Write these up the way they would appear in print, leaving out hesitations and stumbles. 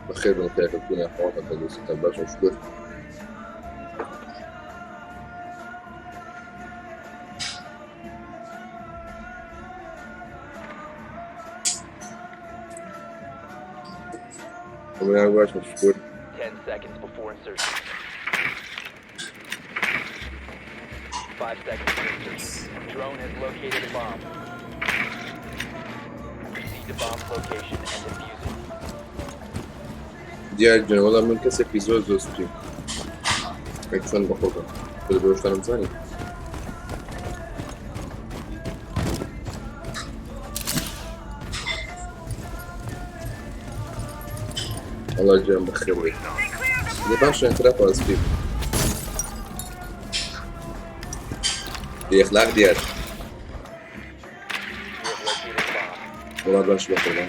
بخير من كده كنا حوارنا تدوس تباش وشكر ويا باش وشكر 10 seconds before insertion. 5 seconds to insertion. Drone has located a bomb. Proceed to bomb's location and defuse it. diğer gün olan mümkün episod dostum. Ekran bakalım. Böyle görüşlerim sani. الله يجزاهم بخير. اللي باش نترفع سبيب. دي اخلاق ديال. والله باش بخير.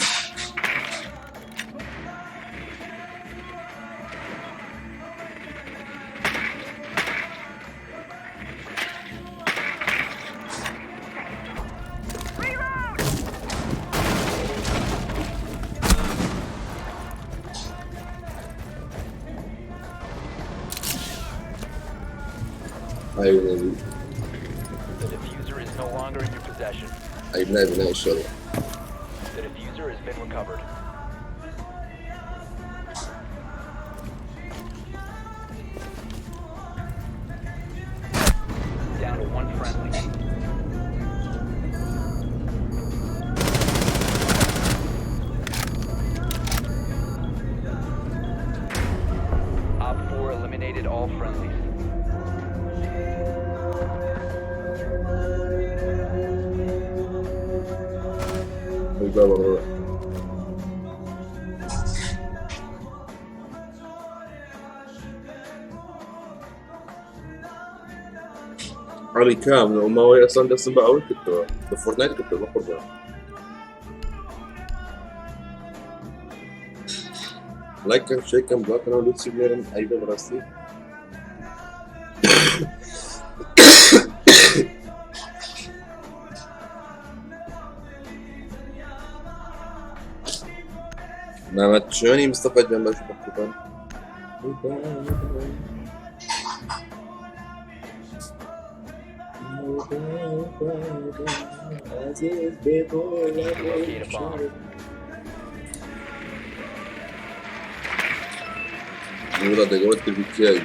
The diffuser is no longer in your possession. عيبناه بناء ان شاء الله. The diffuser has been recovered. Down to one friendly. Op 4 eliminated all friendlies. بالضبط. علي كامل وما هو اصلا ده سبا اول كنت بفورتنايت كنت بخرج لايك كان شيء كان بلاك انا ولوتسي بليرن ايضا براسي ما تشوني مصطفى جنب اشوف الكتاب Locate a bomb. Ora de gote bitiyor.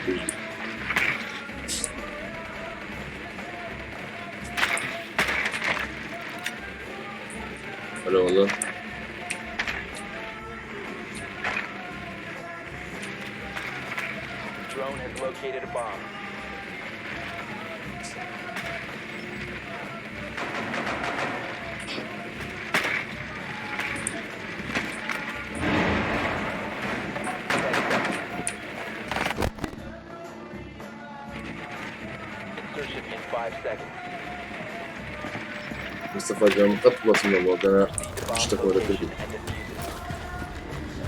Alo oğlum. Drone has located a bomb. Insertion in 5 seconds. مصطفى جنب خط خلاص من الوضع انا The bomb اشتكى ولا location كذي. and defuse it.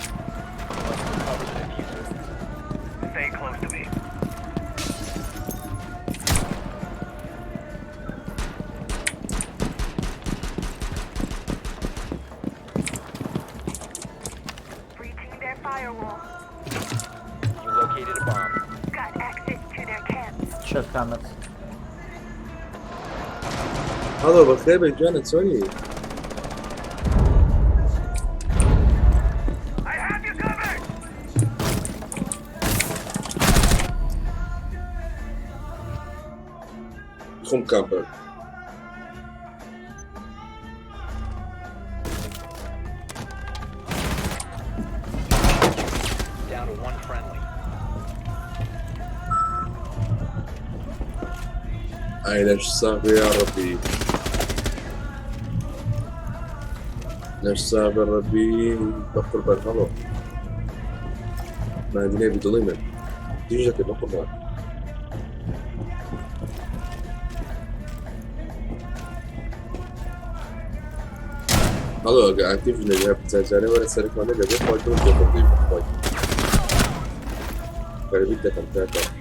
Recover the diffuser. Stay close to me. Breaching their firewall. You located a bomb. Got access to their camps. Shot cameras. هذا بالخير جانا سوري. I have you covered! خم كامبر. Down to one friendly. ليش صعب يا ربي؟ ليش صعب يا ربي؟ بقرب الهوا. ما عندنا بدليمة. تيجي جاكي بقرب. Hallå, aktiv nu. Jag har varit så reklamad. Jag vet inte vad jag har gjort. Jag vet inte vad jag har gjort.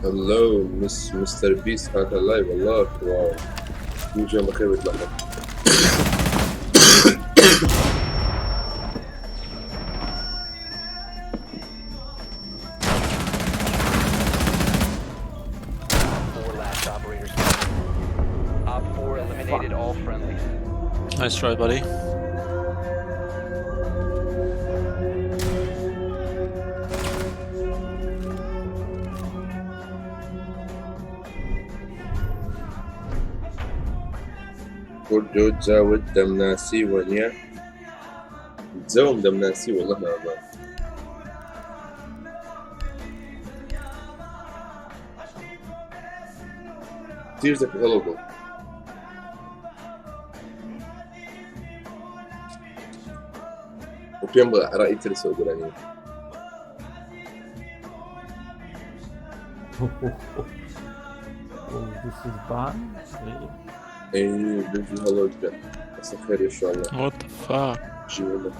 Hello, Mr. Beast هذا لايف والله واو. يجي بخير ويطلع. Eliminated all friendlies. Nice try, buddy. برجو تزاود دم ناسي ونيا تزاوم دم ناسي والله ما أعرف. كتير ذكي هلوبو. وبيوم رأي ترسو قراني. Oh, this is ban? أي برجو هلو جدا. بس خير إن شاء الله. What the fuck? شي والله.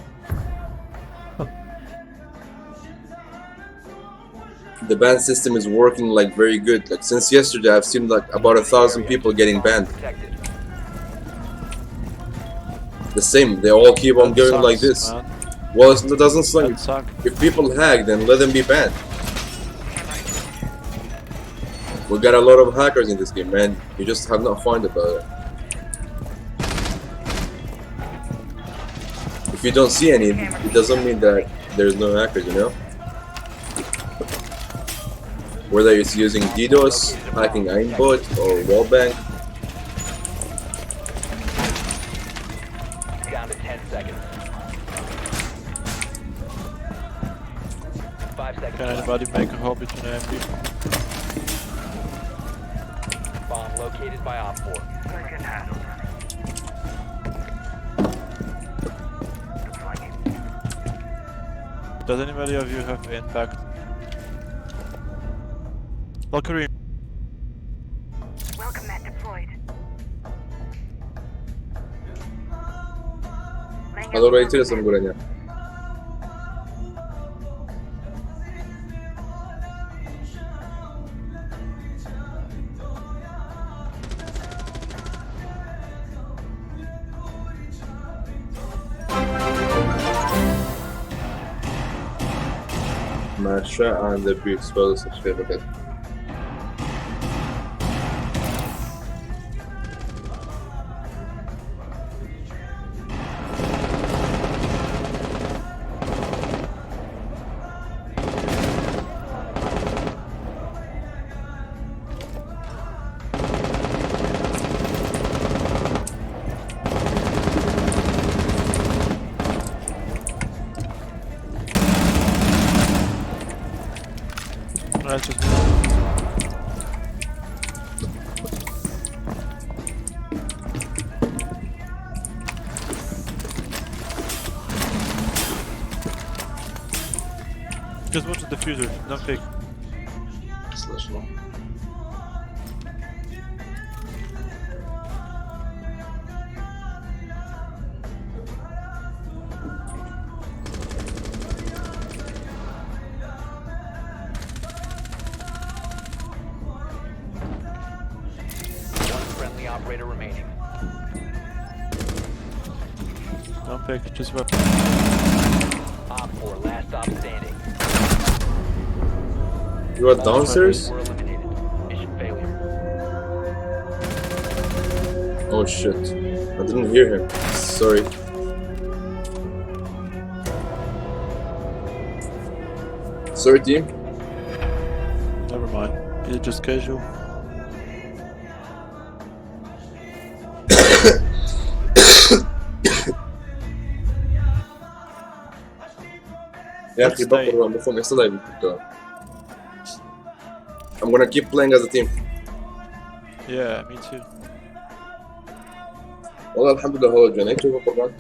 The ban system is working like very good. Like since yesterday, I've seen like about 1,000 people getting banned. Protected. The same. They all keep on That going sucks, like this. man. Well, it doesn't suck. That sucks. If people hack, then let them be banned. We got a lot of hackers in this game, man. You just have not found about it. If you don't see any, it doesn't mean that there's no hackers, you know? Whether it's using DDoS, hacking aimbot, or wallbang. Down to 10 seconds. 5 seconds. Can left. anybody make a hobby to name me? Bomb located by Op 4. I can handle that. Does anybody of you have impact? Locker room. Welcome mat deployed. Allora интересно гуляния. Masha and the big spell certificate. Right, just watch the diffuser, don't pick. Слышно. One friendly operator remaining. Don't pick, just watch. Op 4, last stop standing. You are All downstairs? friendlies were eliminated. Mission failure. Oh shit. I didn't hear him. Sorry. Sorry team. Never mind. Is it just casual? يا أخي بقر مفهوم يصلي بالكتاب. I'm gonna keep playing as a team. Yeah, me too. والله الحمد لله هو جن. أنت شوف القرآن.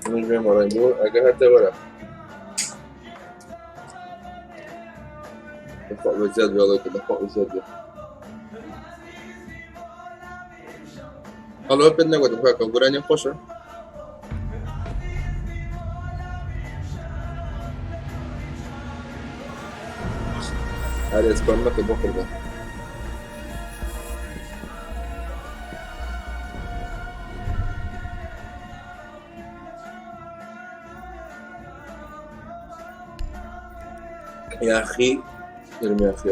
من جاي مرة يقول أجهد ولا. دفع بالزاد يلا دفع بالزاد. هلا بدنا قد دفع كقراني خوشة. هذا اسمه كبوكر ده. يا أخي ارمي يا أخي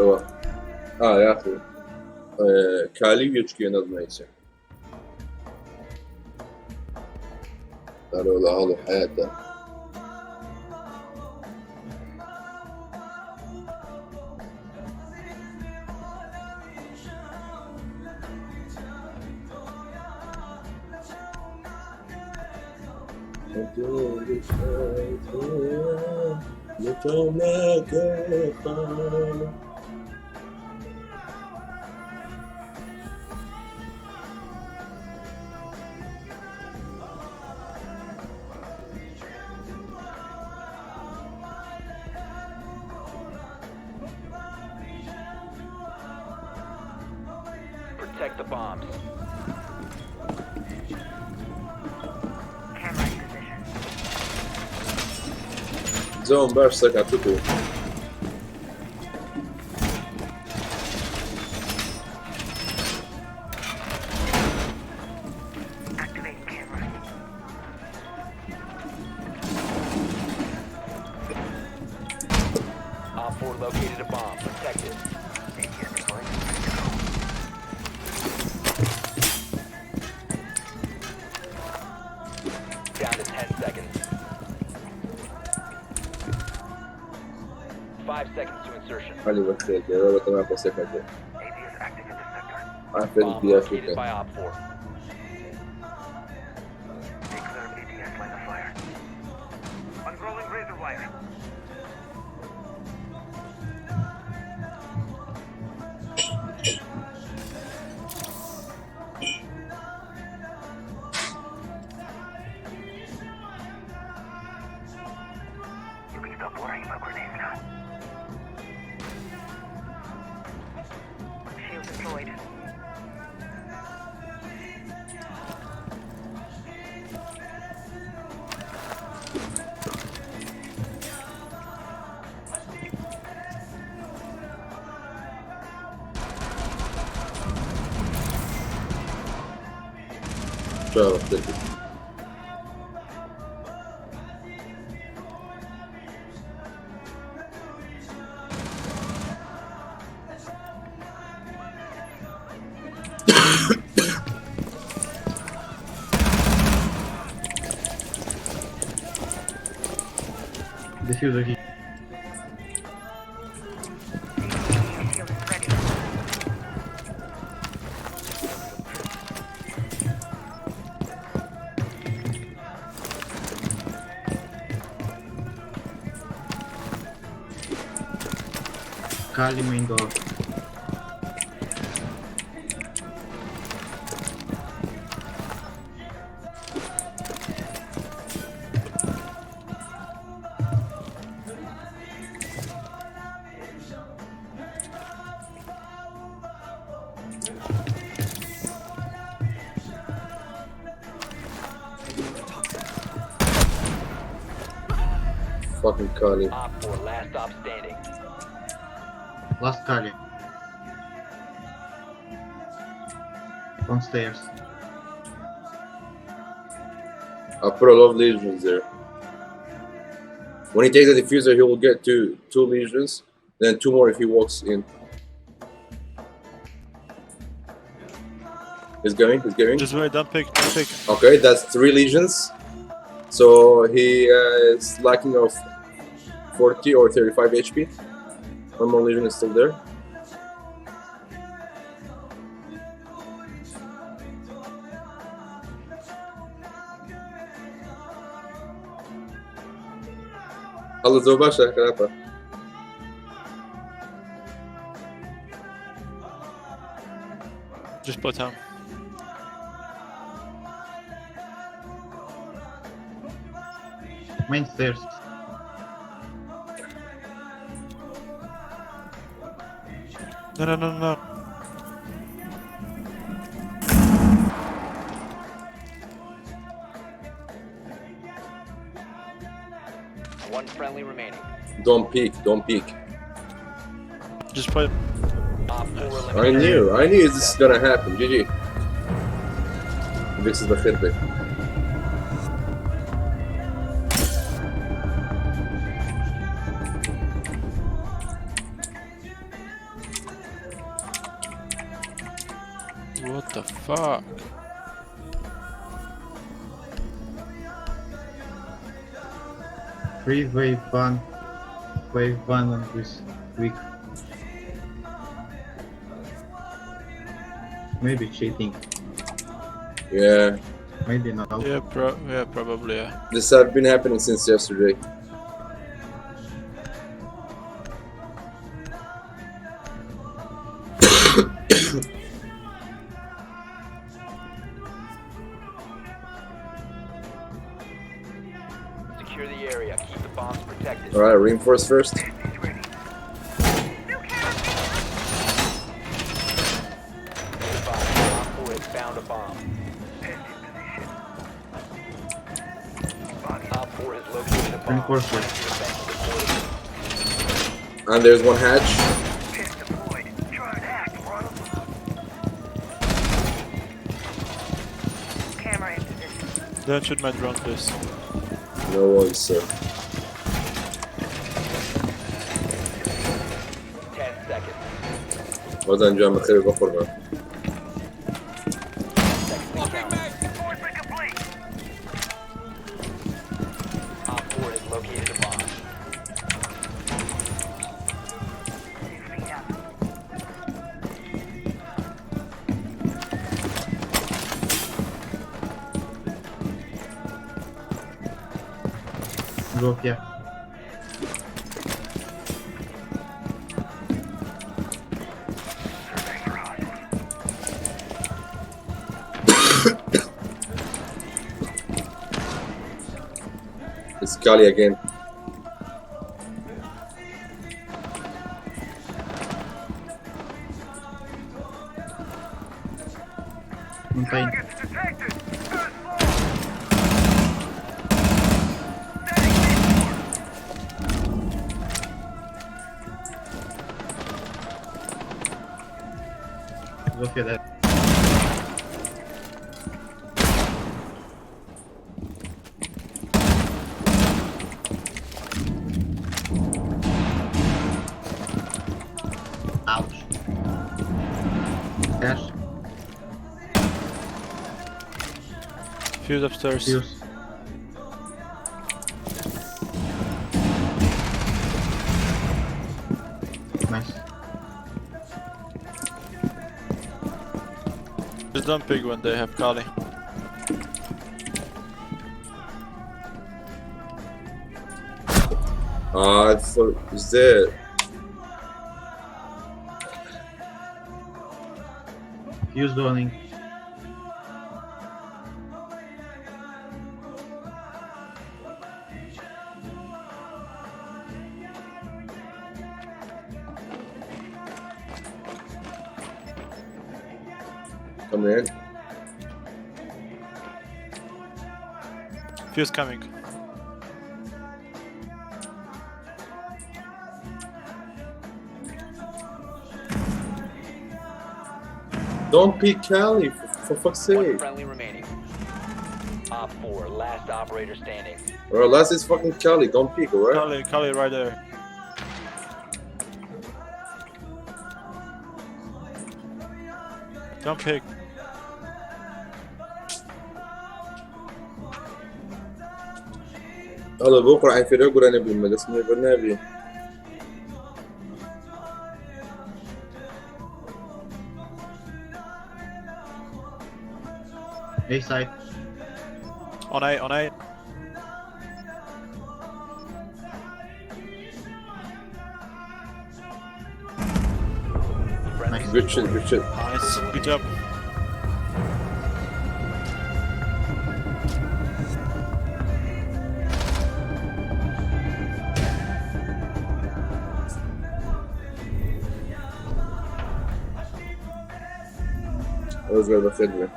يا أخي كالي يجكي نظم يصير قالوا له هذا حياته Protect the bombs. Camera in position. زون باش سكتكو Activating camera. Op 4 located a bomb. Protect it. ATS deployed. Down to 10 seconds. 5 seconds to insertion. خلي بالخير يا رب تمام بس كده ATS active in the sector. عارف اللي Bomb فيها located فكرة by Op 4. Stay clear of ATS line of fire. Unrolling razor wire. You can stop worrying about grenades now. Shield deployed. شو تدري Diffuser here. Shield is ready. Kali main door. fucking Kali Op 4 last stop standing. Last Kali. On stairs. I put a lot of lesions there. When he takes the diffuser, he will get two lesions, then 2 more if he walks in. He's going. Just wait, don't pick, don't pick. Okay, that's 3 lesions. So he is lacking of 40 or 35 HP. 1 more lesion is still there. خلص زوباشا كلابا. Just put him. Main stairs. No. One friendly remaining. Don't peek. Just put. Op 4 I eliminated. knew this is gonna happen. GG. This is the خربة. What the fuck? Freeze wave 1. Wave 1 on this week. Maybe cheating. Yeah, Maybe not. Yeah, probably, yeah. this has been happening since yesterday. Secure the area. Keep the bombs protected. All right, reinforce first. Be advised, Op 4 has found a bomb. Op 4 has located a bomb. Reinforcement. And there's 1 hatch. Camera in position. Don't shoot my drone, please. No one, sir. 10 seconds. وزن جامع خير بخورنا. Seconds count. Op 4 has located a bomb. 6 feet up. Drop, yeah. It's Kali again. Mountain. Zofia dead. Ouch. Cash. Fuse upstairs. Fuse. Nice. Just don't pick when they have Kali. I thought is there. Fuse dawning. Come in. Fuse coming. Don't pick Cali, for fuck's One sake. friendly remaining. Op 4, last operator standing. Bro, last is fucking Cali, don't pick, alright? Kali right there. Don't pick. هذا بكره عن فريق ولا نبي ما اسمه برنابي. A side. On A, on A. Friendly Nice. Good shit, good shit. Nice. Good job. أصغر بخدمة.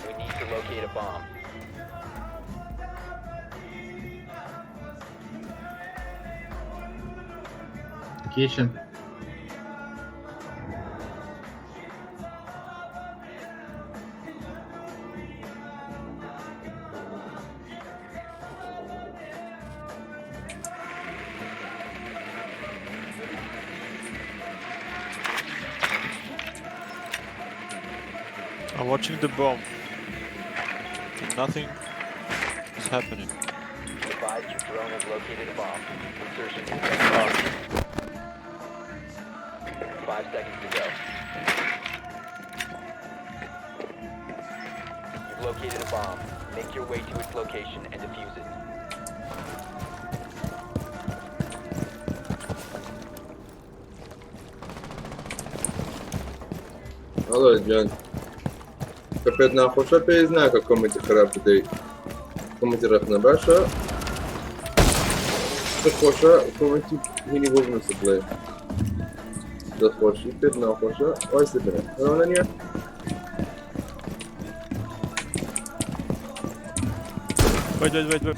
We need to locate a bomb. Kitchen. I'm watching the bomb. Nothing is happening. Advise your drone has located a bomb. Insertion in Oh, 5 seconds to go. You've located a bomb. Make your way to its location and defuse it. الله جان. كفيت ناخوشة بيزناك كومنتي خراب بدي. كومنتي رفنا باشا. تخوشة كومنتي هني هو بنفس بلاي. تخوشي كفيت ناخوشة وايس بنا. هلا نيا. wait.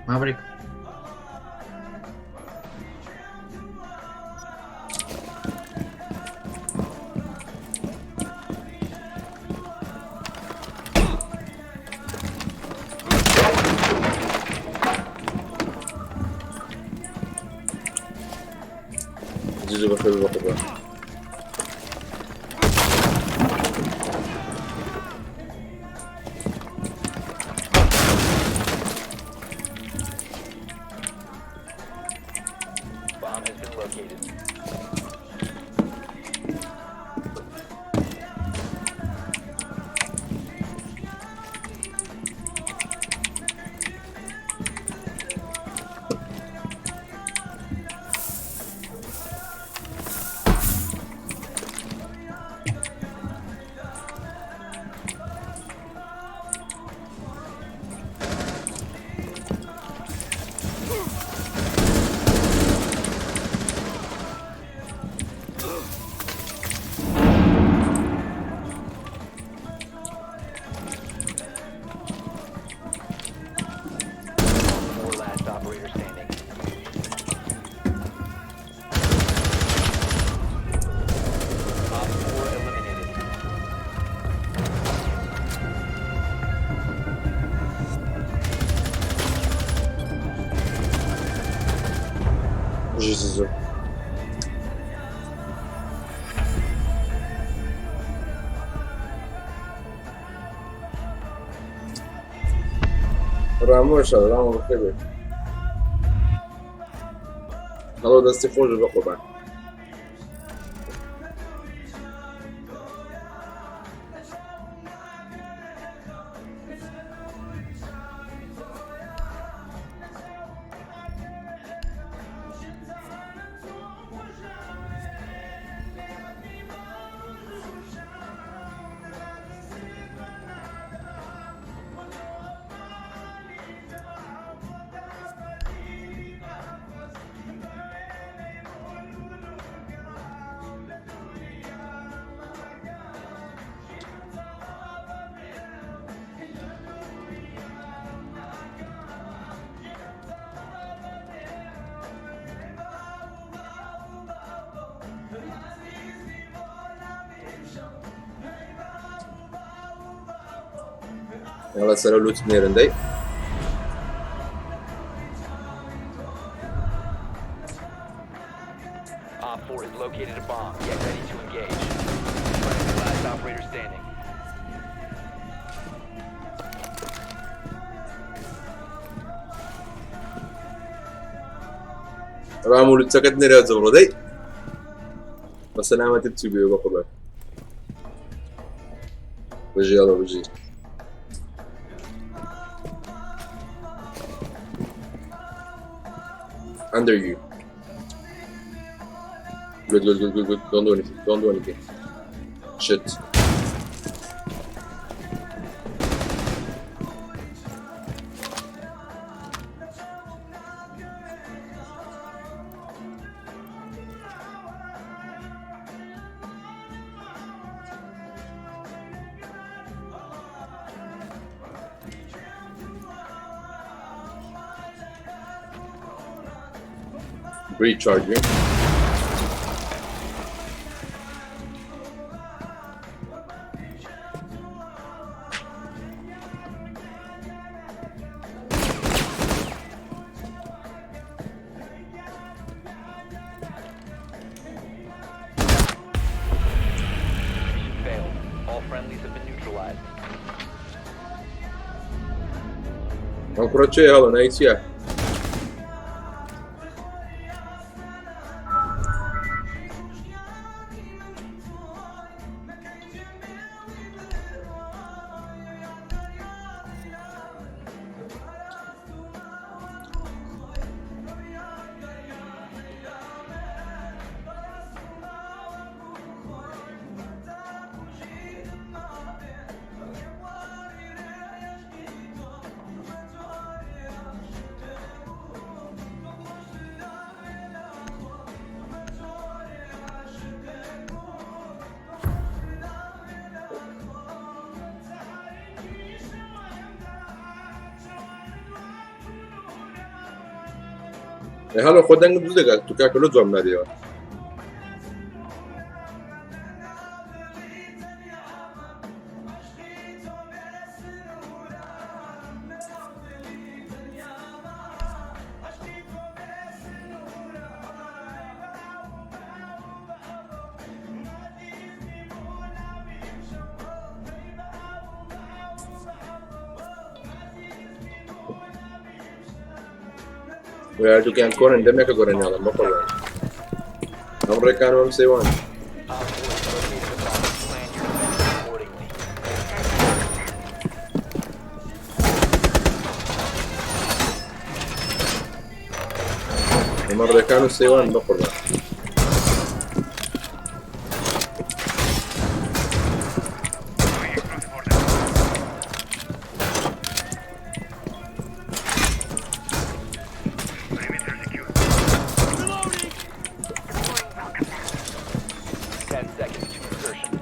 Maverick. جيجي بخير بخير. Bomb has been located. Four last operator standing. Op 4 eliminated. جيجي. راموش هذا رامو بخير. هذا دستي خوش بقبع. يلا سألوا لوت منيرن داي. Op 4 has located a bomb. Get ready to engage. Friendly last operator standing. رامو لتسكت نريد زبرو داي. بس أنا ما تبتبي بقبل. بجي يلا بجي. Under you. Good. Don't do anything. Shit. Recharging. Mission failed. All friendlies have been neutralized. Ancora c'è, allora, nice, yeah. حالا خودن دوزه تو که کلو جام ندی ها Where you can call and make a good another local. I'm reckoning say one. Op 4 has located a bomb. Plan your defense accordingly. I'm reckoning say one local. Perimeter secure. 10 seconds to insertion.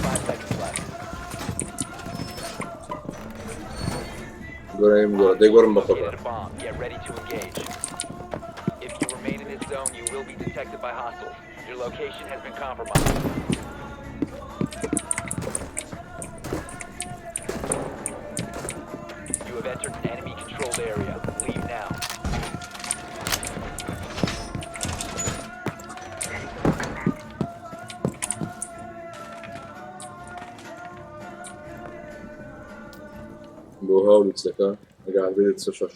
5 seconds left. Go. They go on local. Located a bomb. Get ready to engage. If you remain in this zone, you will be detected by hostiles. Your location has been compromised. You have entered an enemy-controlled area. Leave now. Go how looks like I got really so short.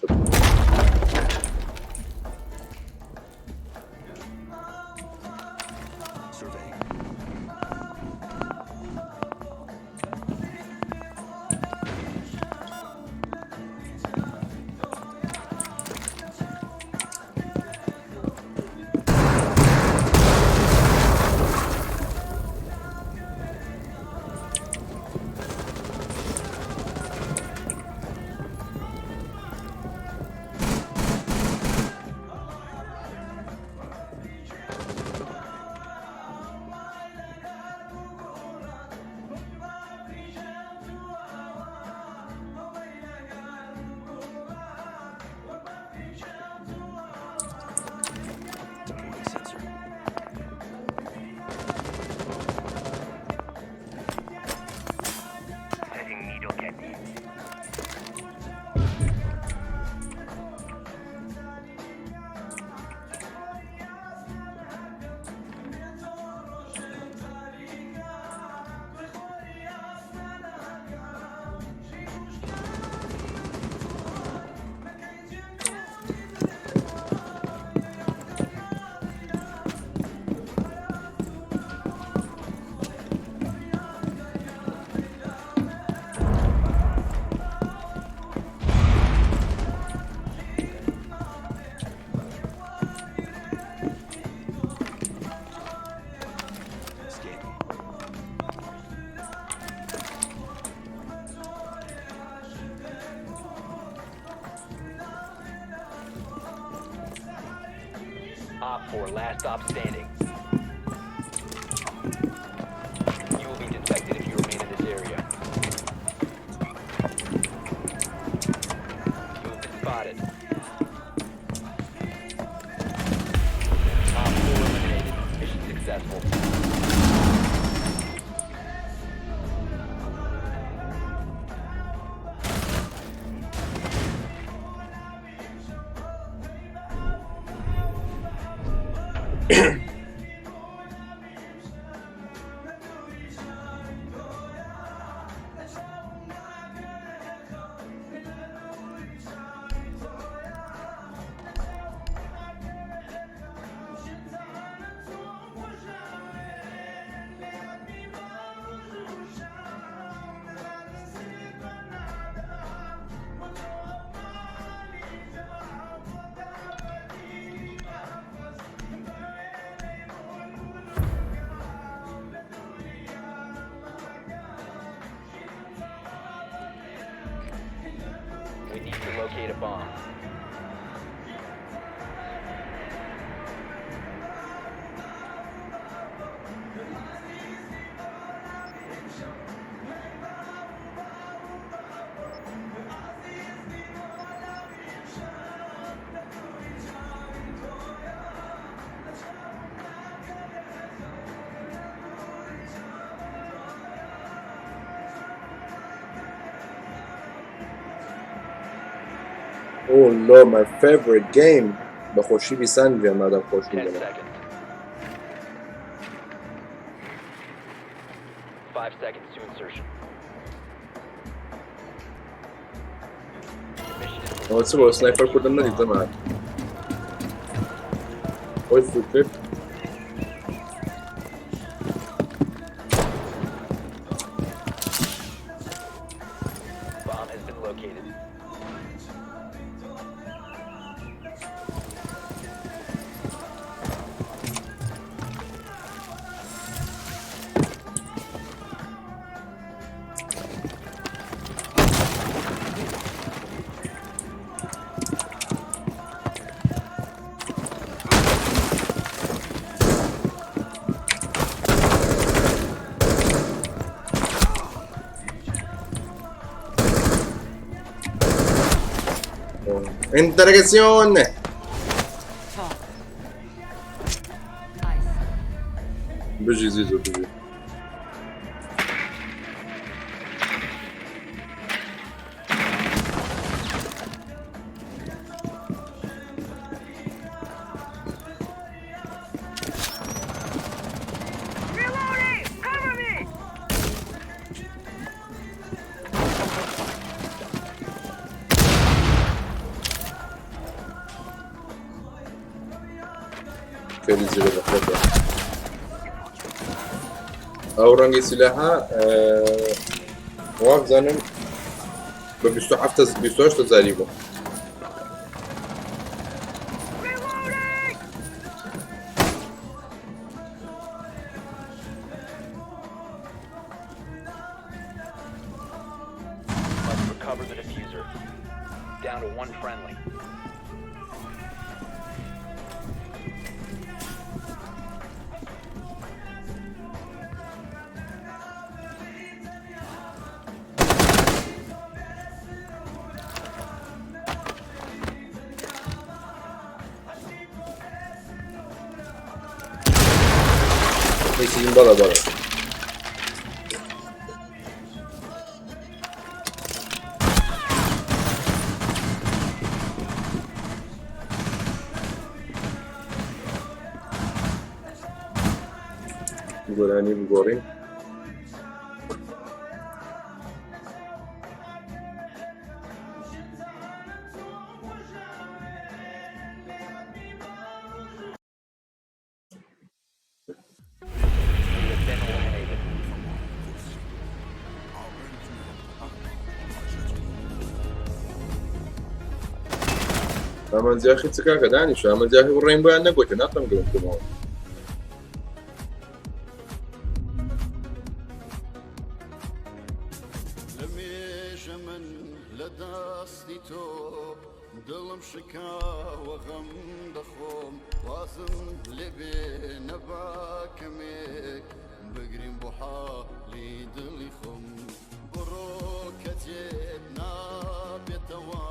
Op 4, last stop standing. You will be detected if you remain in this area. You have been spotted. Op 4 eliminated. Mission successful. We need to locate a bomb. Oh no, my favorite game. به خوشی بیسن بیان مردم خوش 10 میدونم. seconds. 5 seconds to insertion. Your mission is to آنسی با سنایپر کردن ندیدم من. اوی فوکر. bomb has been located. Interrogazione! بجي زيزو بجي. Reloading! Cover me! خیلی زیره بخوره. او رنگ سلاحه واقع زنم به 28 تا ضریبه. Reloading! Must recover the diffuser. Down to one friendly. یکی این بالا بالا. گرانی بگوریم. You have been eliminated. من زیاد خیلی چکار کردنی شو. من زیاد ریم باید نگوته نتونم گرم که ما. لميش من لداستي توب دڵم شکا وەغەم دەخۆم وازم لێبێ نەباکەمێک بگرین بۆ حاڵی دڵی خۆم بڕۆ کەتێک نابێتەوە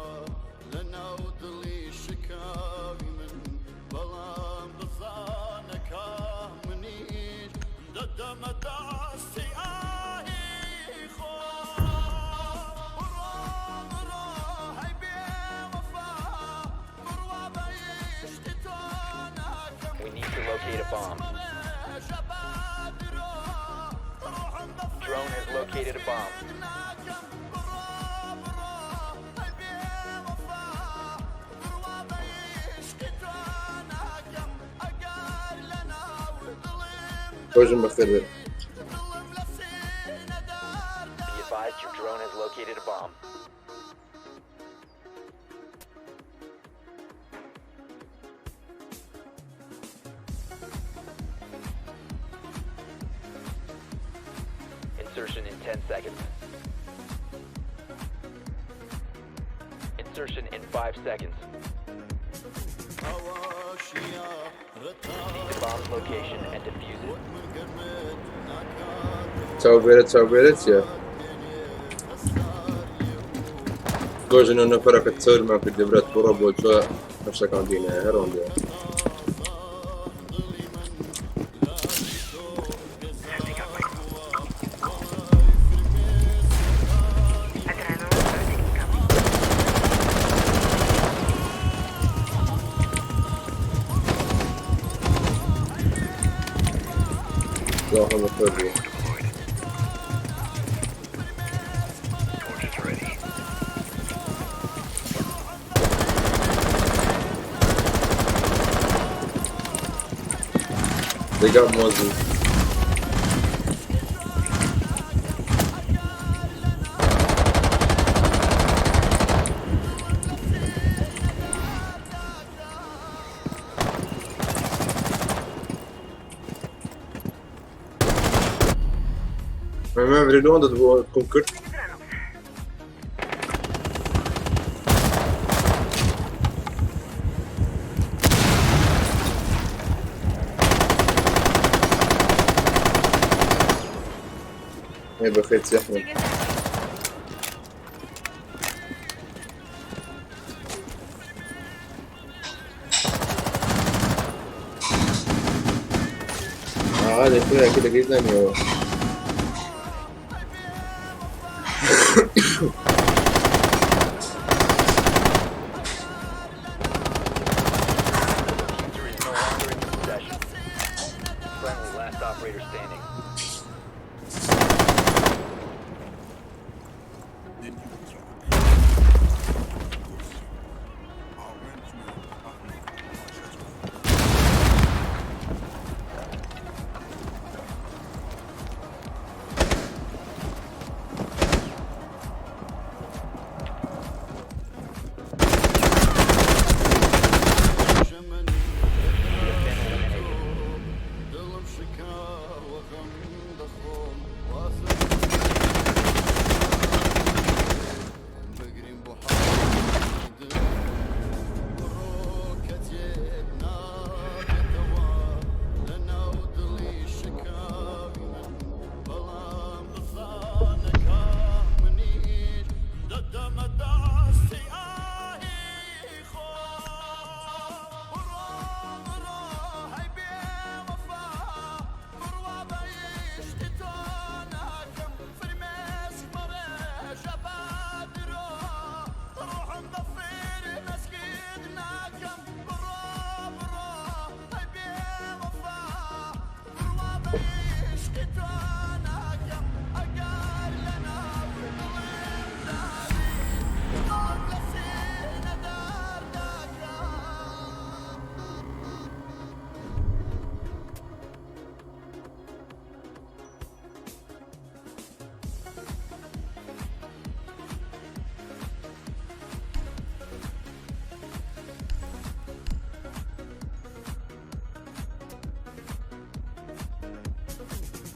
لە ناو دڵی شکاوی من بەڵام بزانە کا منیش دەدەمە دەستی ئاهی خۆم بڕۆ هەی بێوەفا بڕوا بە عیشقی تۆ ناکەم We need to locate a bomb. Drone has located a bomb. Kojim بخير. Be advised your drone has located a bomb. Insertion in 10 seconds. Insertion in 5 seconds. Proceed to bomb's location and defuse it. تعبيرت يا Kojim non farà cazzare ma per devrat porobo cioè questa cantina è ronda. اللهم صل. They got Moses. Men vi avrei dovuto concorrere. بخير يا احمد. هذا شوية كده جدا يا User is no longer in possession. Friendly, last operator standing.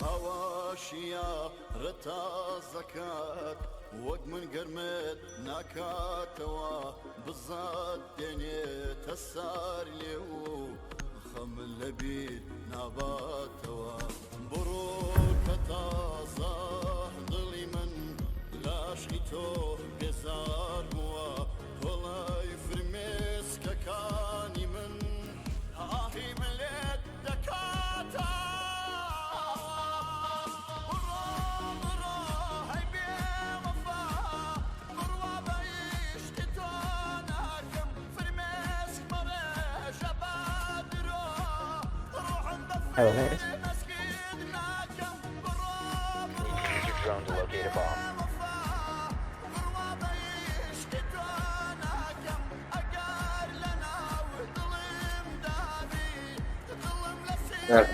هواشيا رتا زكاة وقت من قرمت ناكاتوا بالضاد دنيت السار ليو خم اللبيد نباتوا بروك تازه ضلي من لاشيتو بزار موا والله يفرمس ككاني من آهي مليت دكاتا You need to use your drone to locate a bomb.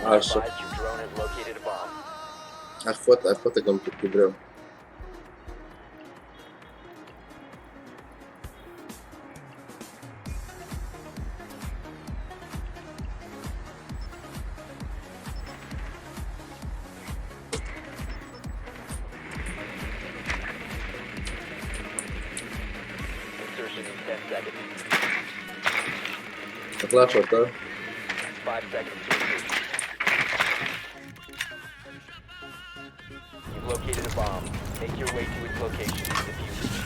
عاشق. Advise your drone has located a bomb. عرفتك قمت الكبرى. Insertion in 10 seconds. اطلع شرطة. 5 seconds to insert. You've located a bomb. Make your way to its location and defuse it.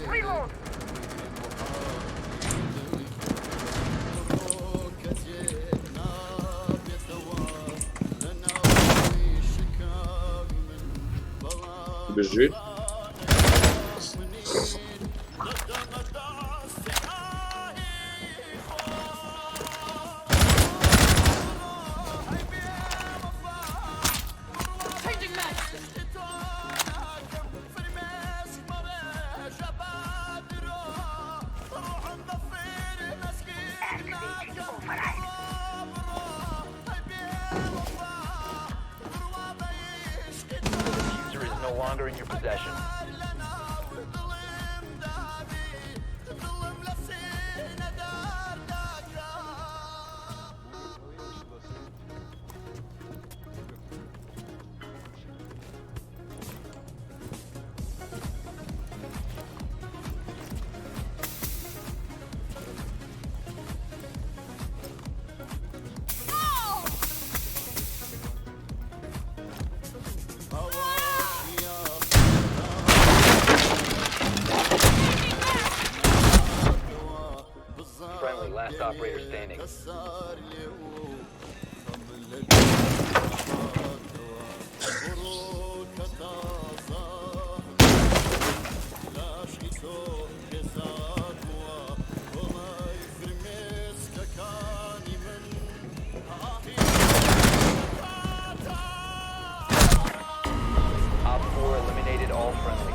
Reload! بجي. The diffuser is no longer in your possession. Friendly, last operator standing. Op 4 eliminated all friendlies.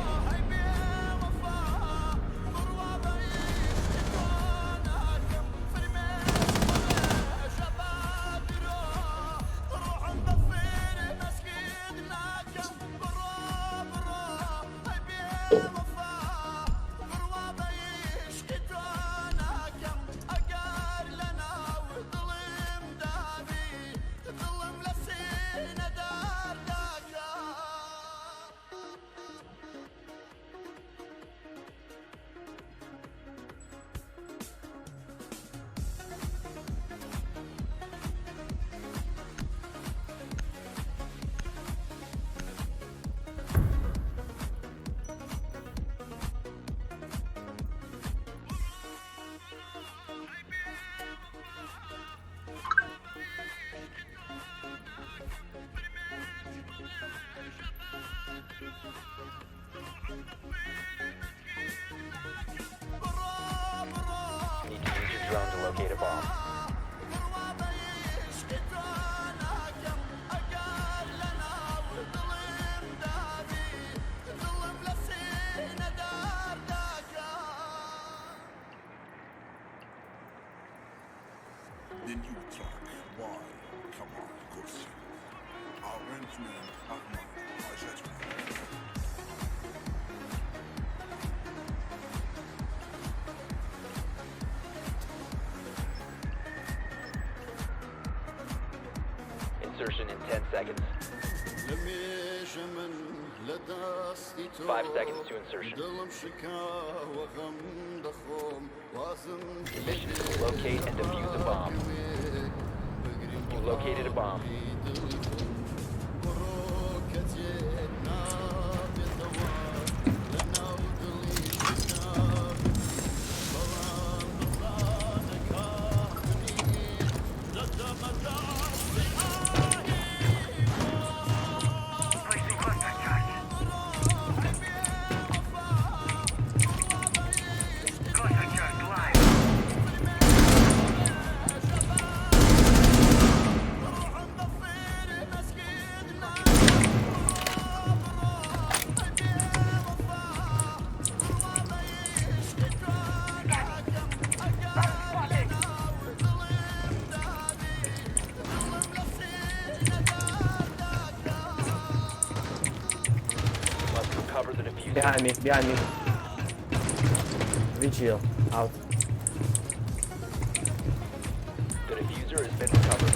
locate a bomb. Then you talk. Why? Come on, kursi. Arrangement Ahmad Hajjaj. Insertion in 10 seconds. لميش من لداستي 5 seconds to insertion. دلم شكا وغم دخوم وازم Mission is to locate and defuse a bomb. You located a bomb. Placing cluster charge. Cluster charge live. Must recover the diffuser. Behind me, behind me. Vigil, out. The diffuser has been recovered.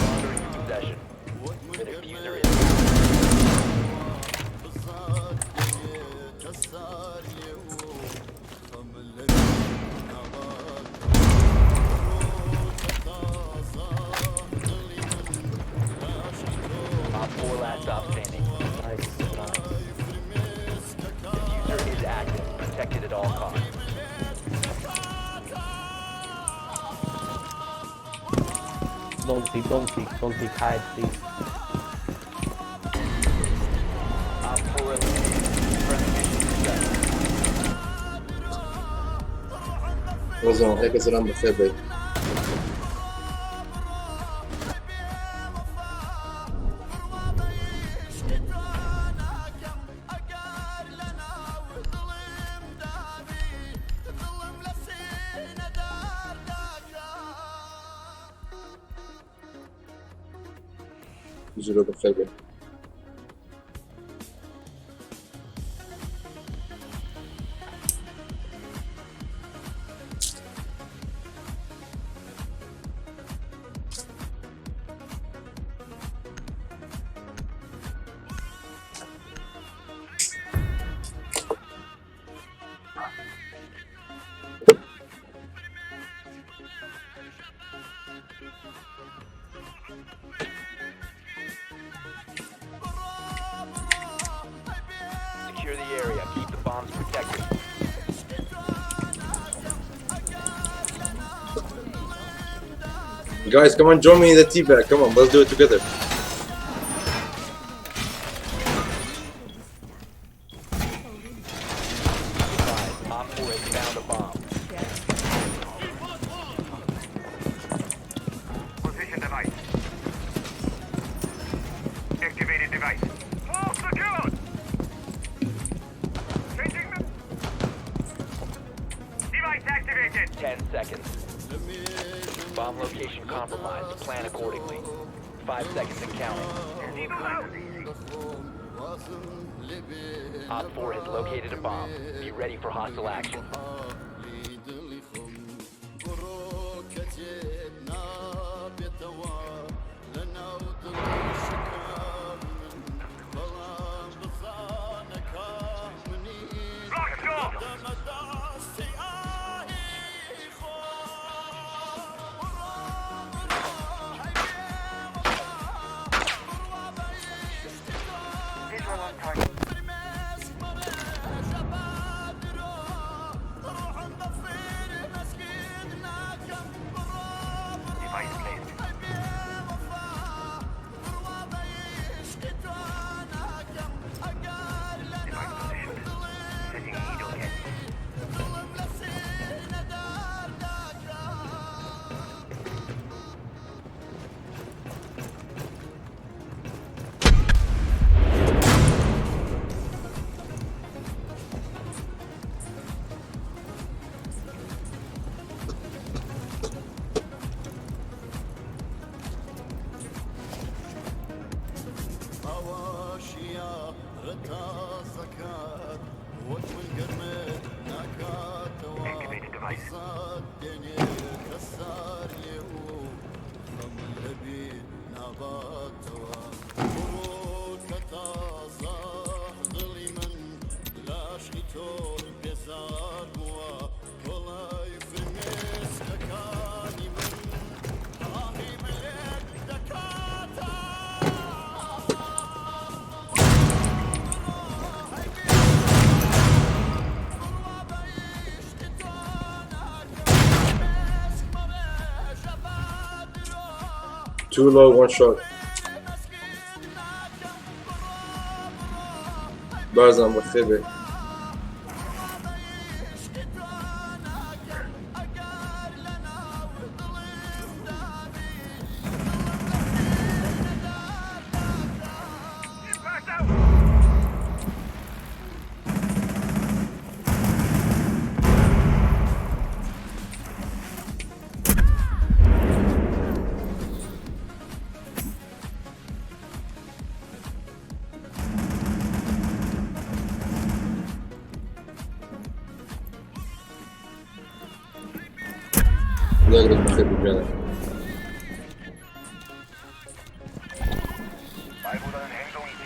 Longer in your possession. The diffuser is Op 4 last stop standing. Nice. Diffuser is active, protected at all costs. Don't peek, hide, please. Op 4 eliminated. Friendly mission successful. وزن هيك زلمة ثابت. جلوب الخيبة. Secure the area. Keep the bombs protected. Guys, come on, join me in the teabag. Come on, let's do it together. Op 4 has found a bomb. Position device. Activated device. All secured. Changing the device activated. 10 seconds. Bomb location compromised. Plan accordingly. 5 seconds and counting. Eagle out. Op 4 has located a bomb. Be ready for hostile action. Block door. Visual on target. Too low, one shot. بارزان بخيبه. Impact out! الله يقدر بخير بالجنة. Beiboden Handlung B.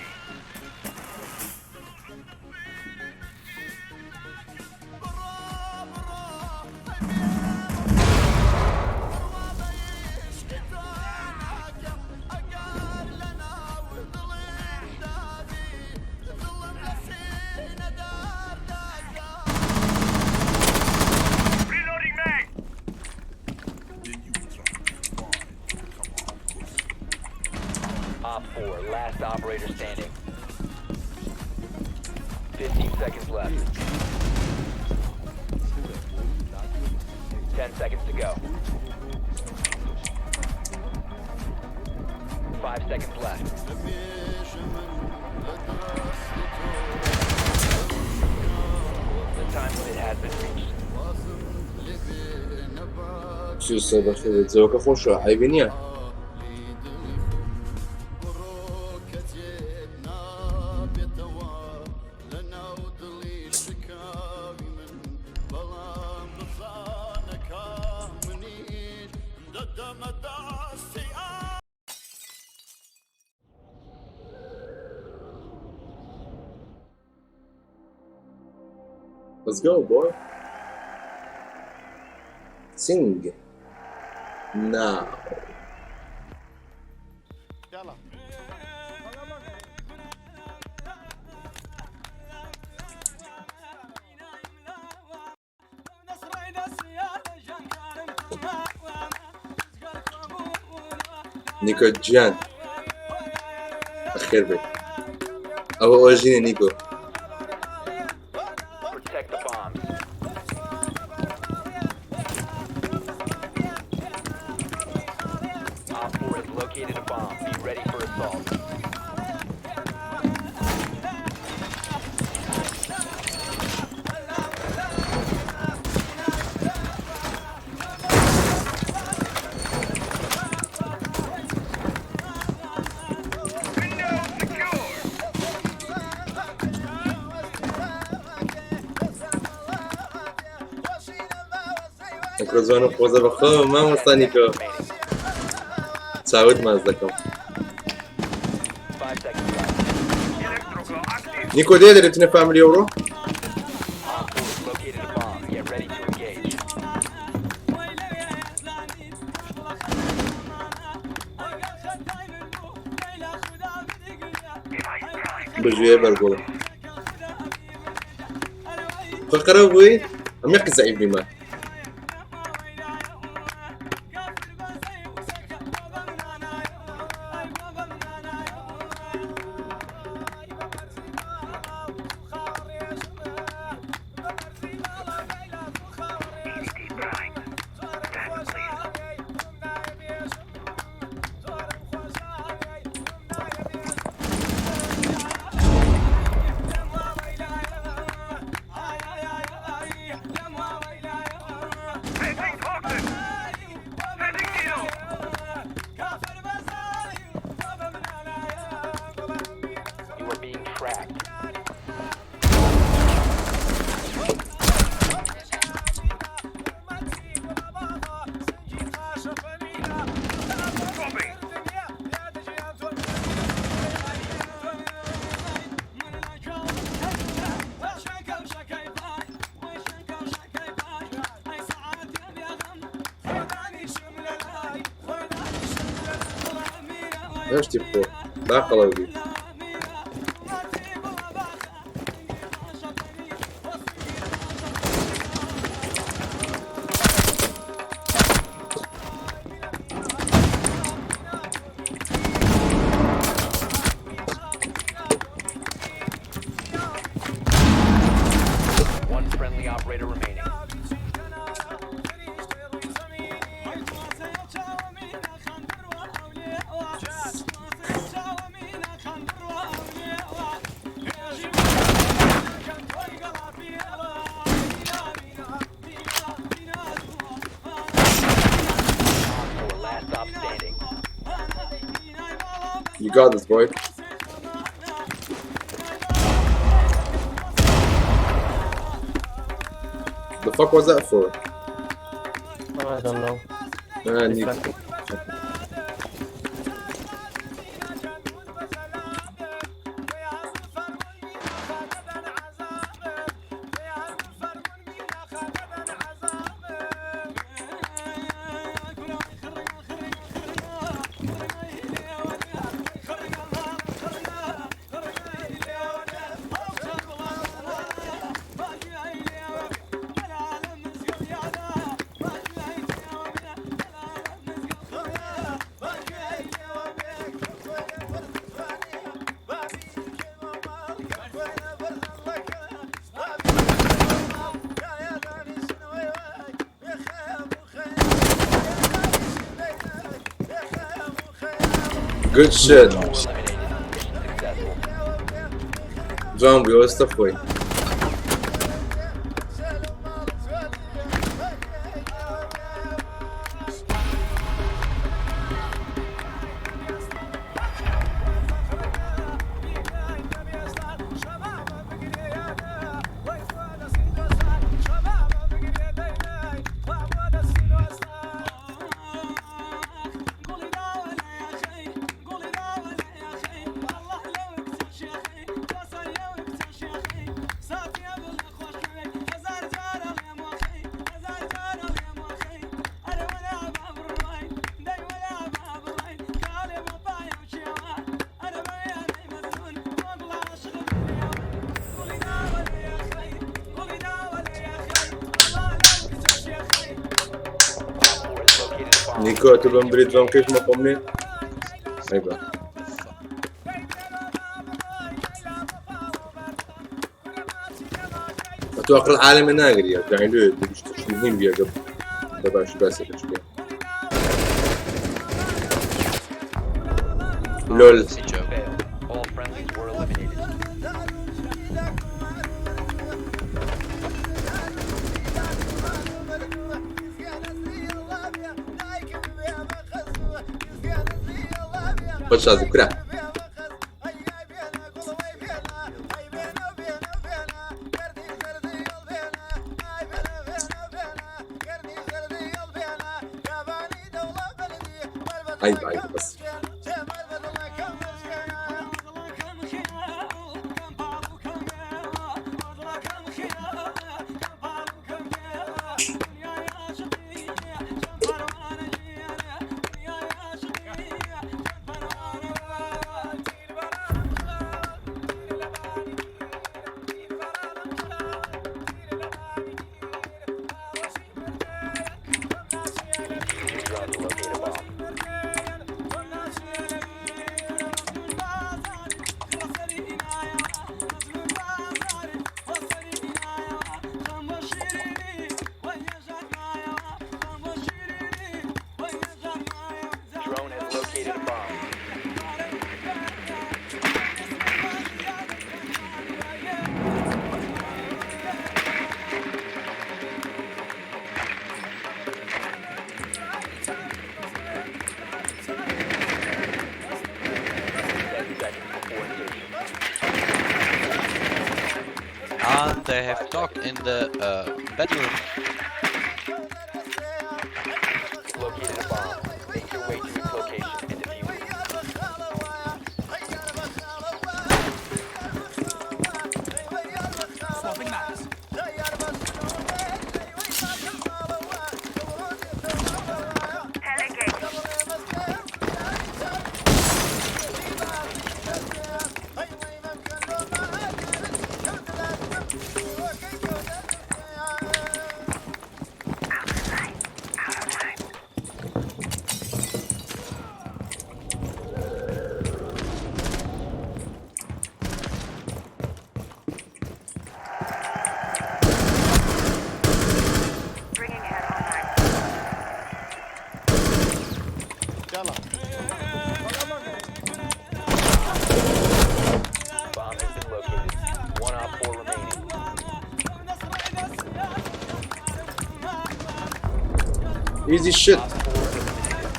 Reloading mag! Then you try. Why? Come on, pussy. Op 4, last operator standing. 15 seconds left. 10 seconds to go. 5 seconds left. The time limit has been reached. شو السبب بخير؟ زوجة خوشة عيبينيا. Let's go, boy. Sing. Now. نيكو جان أخير بي أو أجيني نيكو Protect the bombs. Op 4 has located a bomb. Be ready for assault. Window secure! نيكو زوانو خوزة بخو ما مصا نيكو تعود مازدكم 5 seconds left. Electroclaw active! نيكو ديدر اتني فاميلي يورو Op 4 has located a bomb. Get ready to engage. بجوية برقولة فقرة بوي أم يقي زعيب بما EDD prime. Stand clear. Heading Hawkins! Heading Neo! You are being tracked. Dropping! ايش تبقوا لا قلبي operator remaining. Or last stop standing. You got this, boy. The fuck was that for? I don't know. Man, you... Distracting. Good shit. Eliminated. Mission successful. John, we always stuff way. Op 4 is located a bomb. Nico, تبقى مريد زوم كيف ما قمني؟ أيوة. أتوقع العالم ناقري يعني له مهم بيا قبل تبع شو بس الأشياء. لول. Failed. All friendlies were eliminated. خش هذا كره. عيب بس. Use drone to locate a bomb. Drone has located a bomb. And they have talk in the bedroom. Located a bomb. Make your way to its location and defuse it. Easy shit. Op 4 eliminated.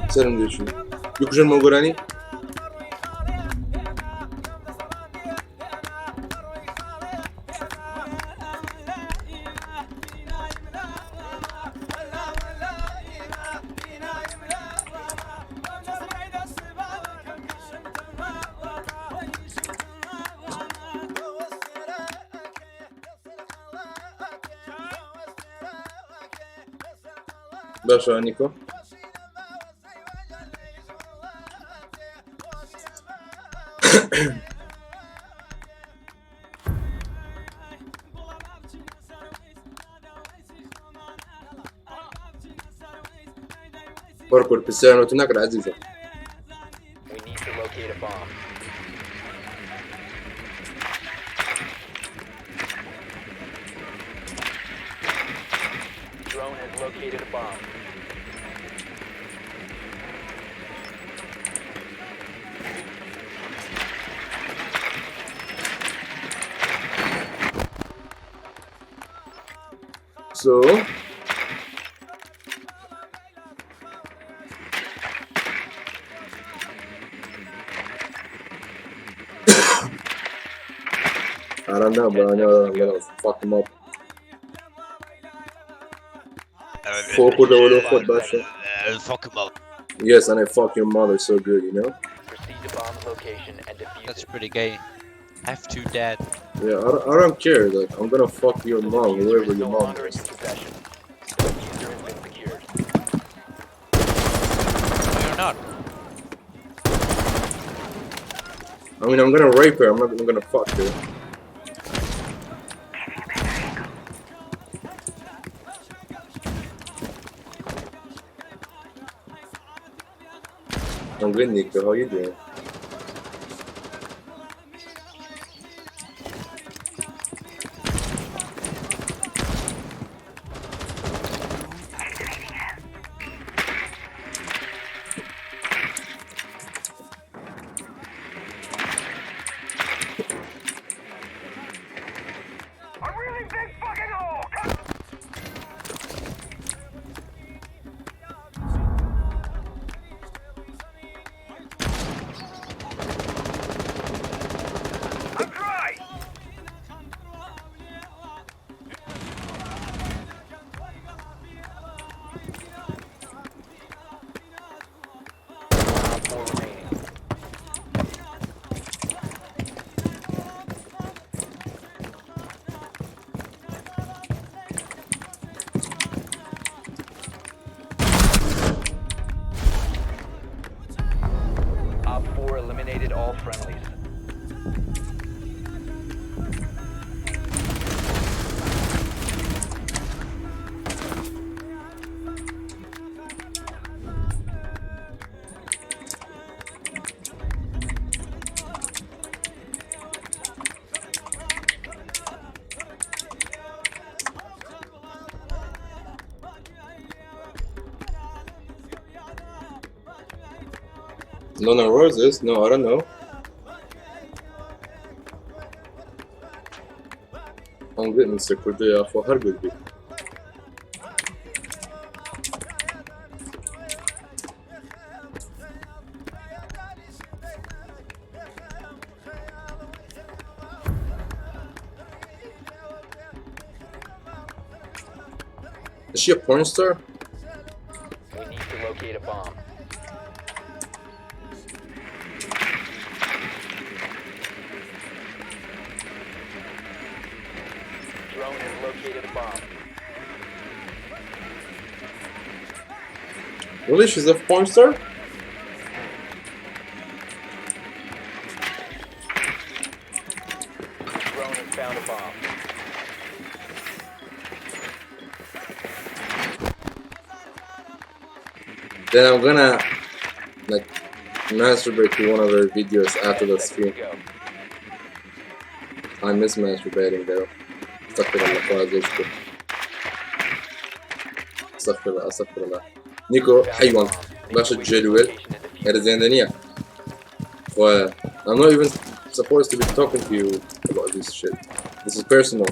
سلام جيشو يكجن موغراني باشا نيكو باركور بسيانو هناك العزيزة. We need to locate a bomb. Drone has located a bomb. So I don't know, but I know I'm gonna fuck him up. Fuck with the foot, Basha. Fuck him up. Yes, and I fuck your mother so good, you know? Proceed to bomb's location and defuse That's it. pretty gay. Have to dad. Yeah, I don't care. Like, I'm gonna fuck your mom, User whoever is your no mom longer in is. your possession. The user has been secured. No, you're not. I mean, I'm gonna rape her. I'm not gonna fuck her. I'm good, Nico. How you doing? A really big fucking hole! Come I'm dry! Op 4 remaining. Op 4 eliminated all friendlies. Lona Roses? No, I don't know. I'm getting sick with the for her good. Is she a porn star? We need to locate a bomb. Drone has located a bomb. Really? She's a porn star? Drone has found a bomb. Then I'm gonna like masturbate to one of her videos after the 10 stream. seconds to go. I miss masturbating though. Astaghfirullah, فازلت. astaghfirullah, astaghfirullah. نيكو حيوان باشا جلول هذا زين دنيا Well, I'm not even supposed to be talking to you about this shit. This is personal.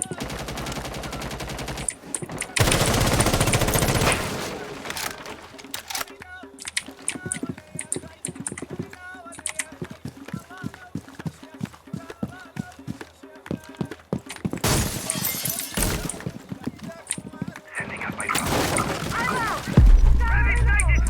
Sending out my drone. I'm out! Target sighted!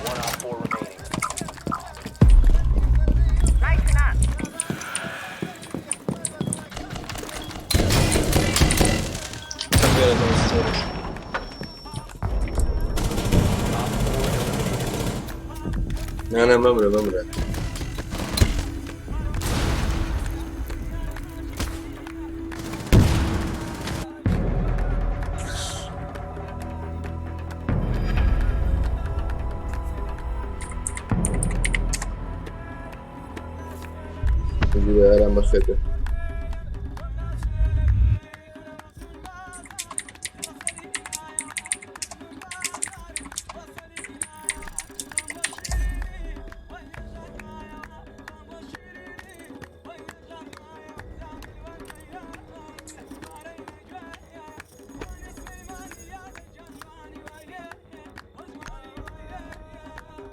One op 4 remaining. Nice enough. أنا ممرة. أنا مخدة.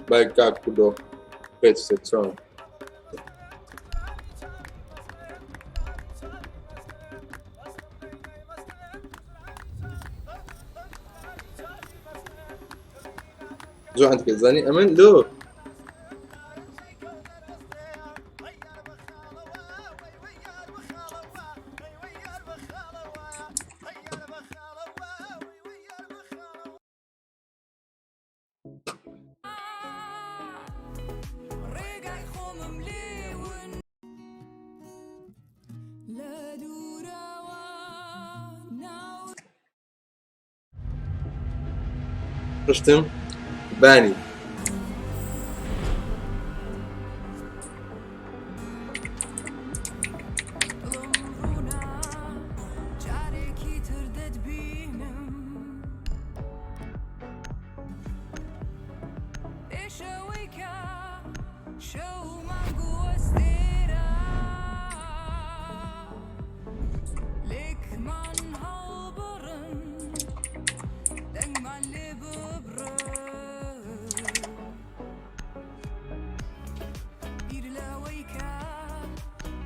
Baik aku do page section. جو عندك زاني أمن لو رشتم باني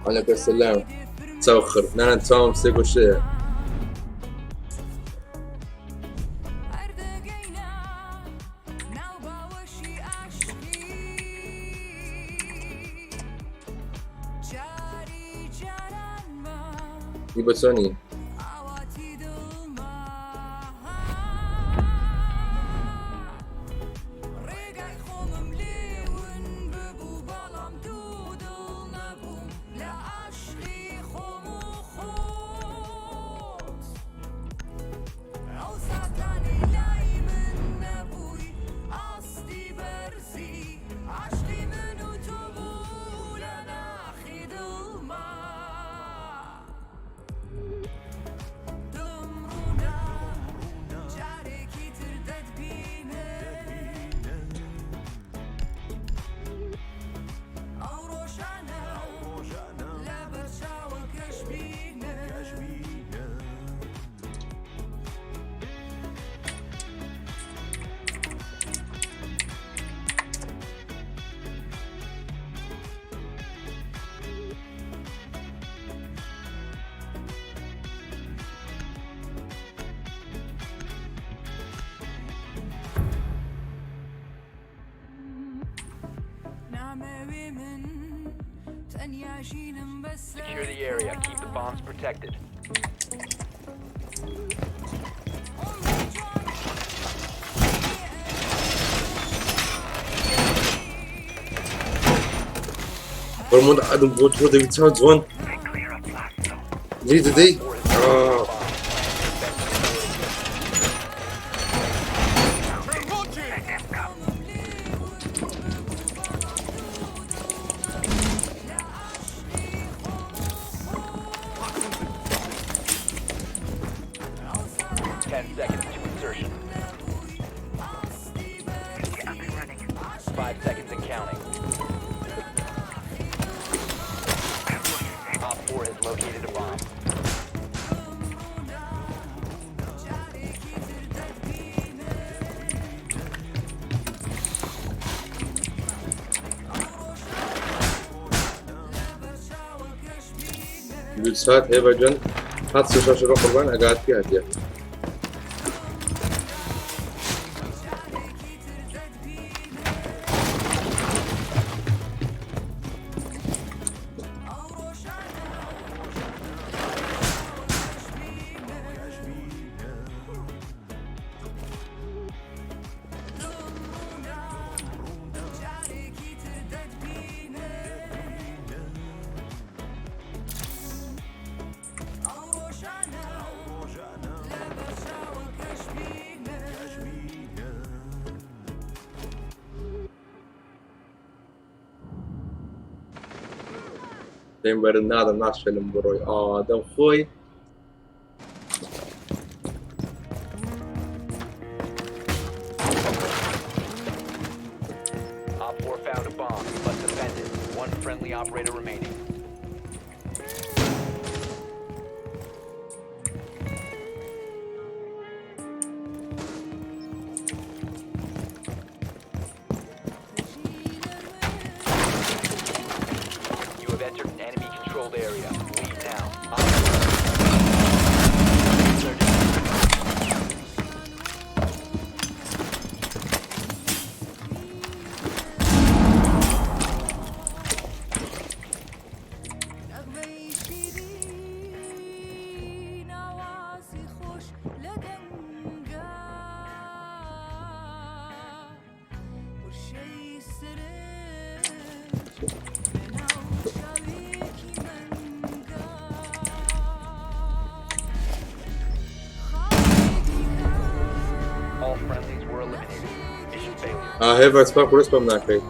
عليك السلام تسوخر نانا تسوم سيكو شيء يبا سوني Secure the area. Keep the bombs protected. برمودا عدم بوت وده بيتساعد زوان دي لسات هيبة جن هات سوشاشة قربان أقعد فيها دي دايما برن هذا الناس في المبروي آدم خوي Op 4 found a bomb. You must defend it. One friendly operator remaining. You have entered an enemy-controlled area. Leave now. All friendlies were eliminated. Mission failure. هيفا سباك ورسبا مناكي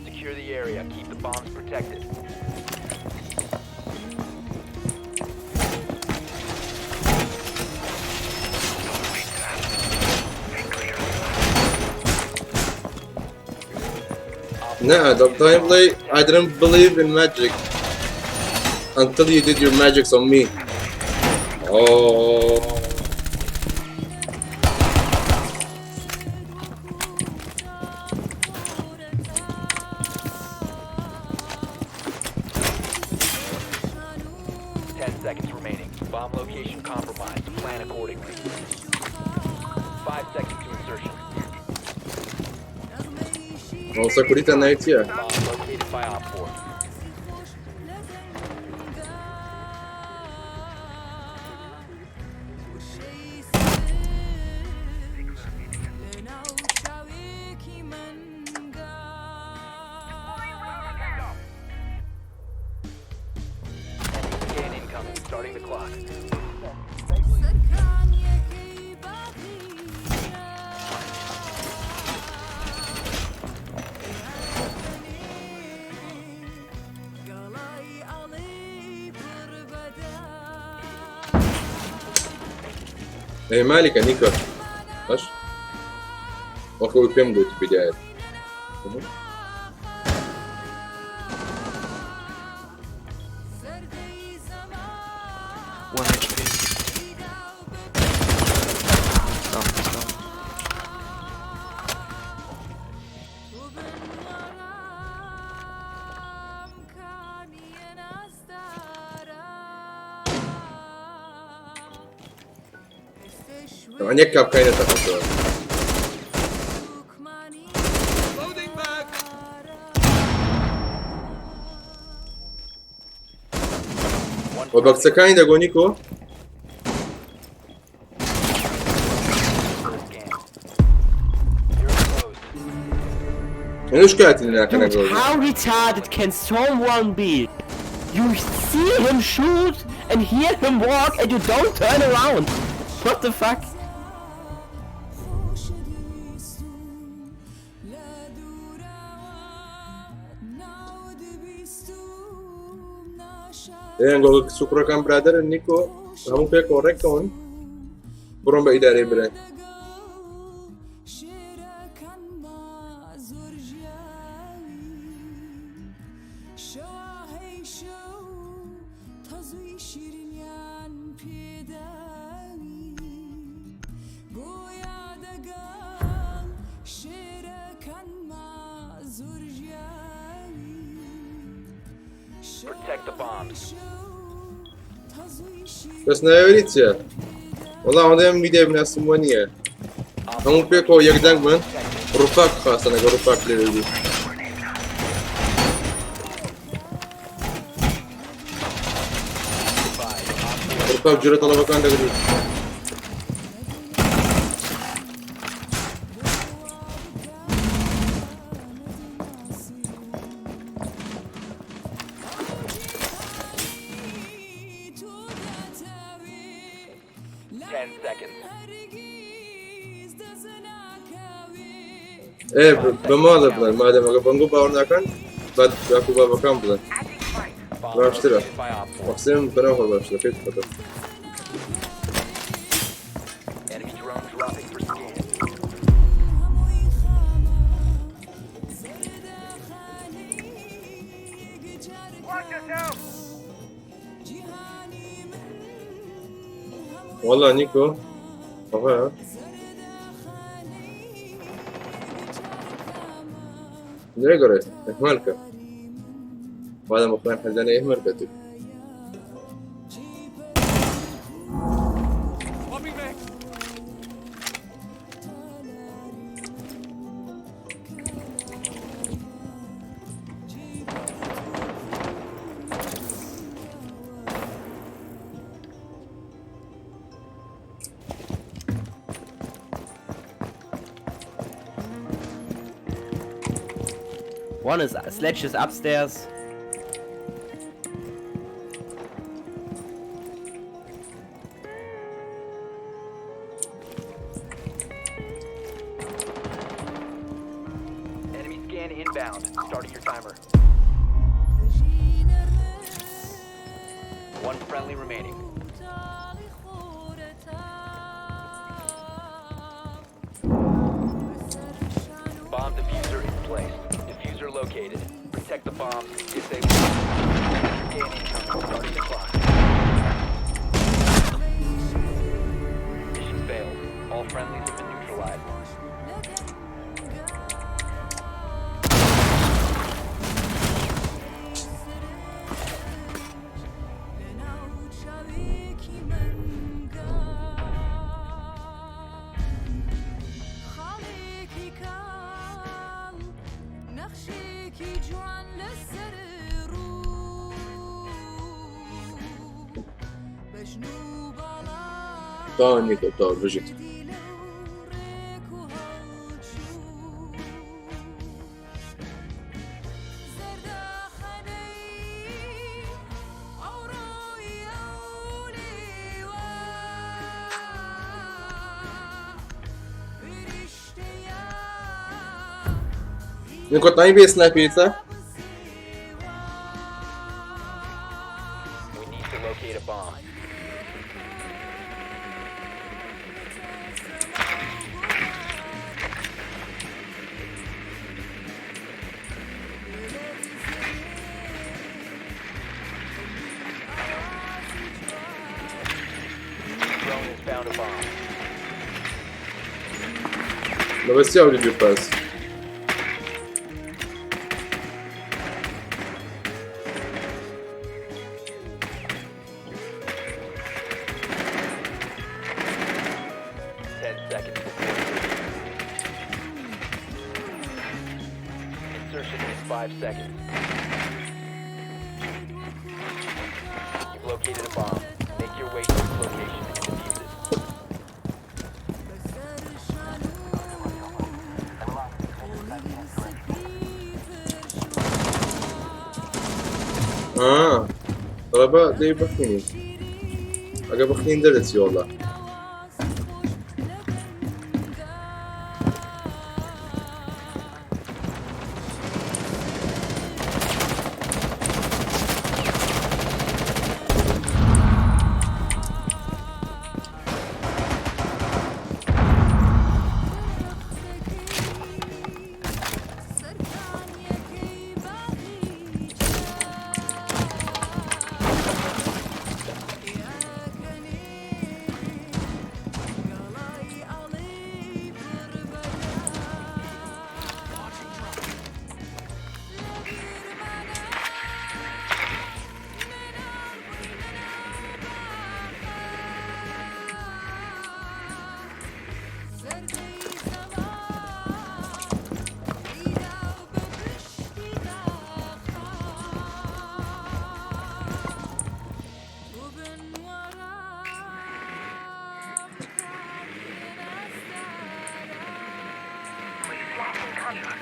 Secure the area. Keep the bombs protected. No, Timely, I didn't believe in magic until you did your magics on me. Oh. Seconds remaining. Bomb location compromised. Plan accordingly. 5 seconds to insertion. Security night here. Bomb located by Op 4. Scan incoming. Starting the clock. ايه مالك يا نيكو؟ ايش؟ اخوي كم قلت بداية؟ One HP. Down. طبعا يكب كاينة تخطوها وبكسكاين دقو نيكو اینو شکایتی نکنه Dude, گفت. how retarded can someone be? You see him shoot and hear him walk and you don't turn around. What the fuck? اینگاه سوکر کم برادر نیکو همون که کارک کن برام به اداره بره. Protect the bombs. بس نیارید چه؟ والله آدم میده بناسم ونیه. همون که کو یک دنگ من رفاق خواستن اگر رفاق لیدی. رفاق جرأت الله بکن دکتر. به ما دادن مادم اگر بانگو باور نکن بعد یاکو بابا کام بودن راشتره مقصیم کنم خود راشتره فکر کنم Enemy drone dropping for scan. Watch yourself! والله نیکو آقا نه گره احمال که بعد مقام خزانه احمال کتی One is Sledge is upstairs. Enemy scan inbound. Starting your timer. One friendly remaining. Bomb diffuser in place. Diffuser located. Protect the bomb. Disable. Scan incoming. Starting the clock. Mission failed. All friendlies have been neutralized. تا نیکو تا بجید نیکو تایی به اسنایپیتا We need to locate a bomb. Drone has found a bomb. بسیار دیگه پس 10 seconds. Insertion in 5 seconds. You've located a bomb. Make your way to its location and defuse it. Ha. Araba değil bakayım. Aga bakayım deresi yolla. We've lost contact.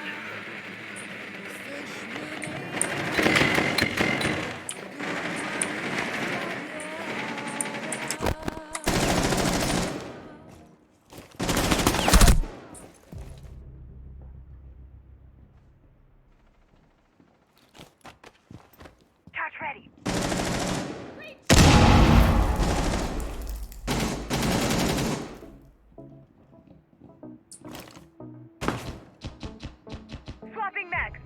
Touch ready. Swapping mags.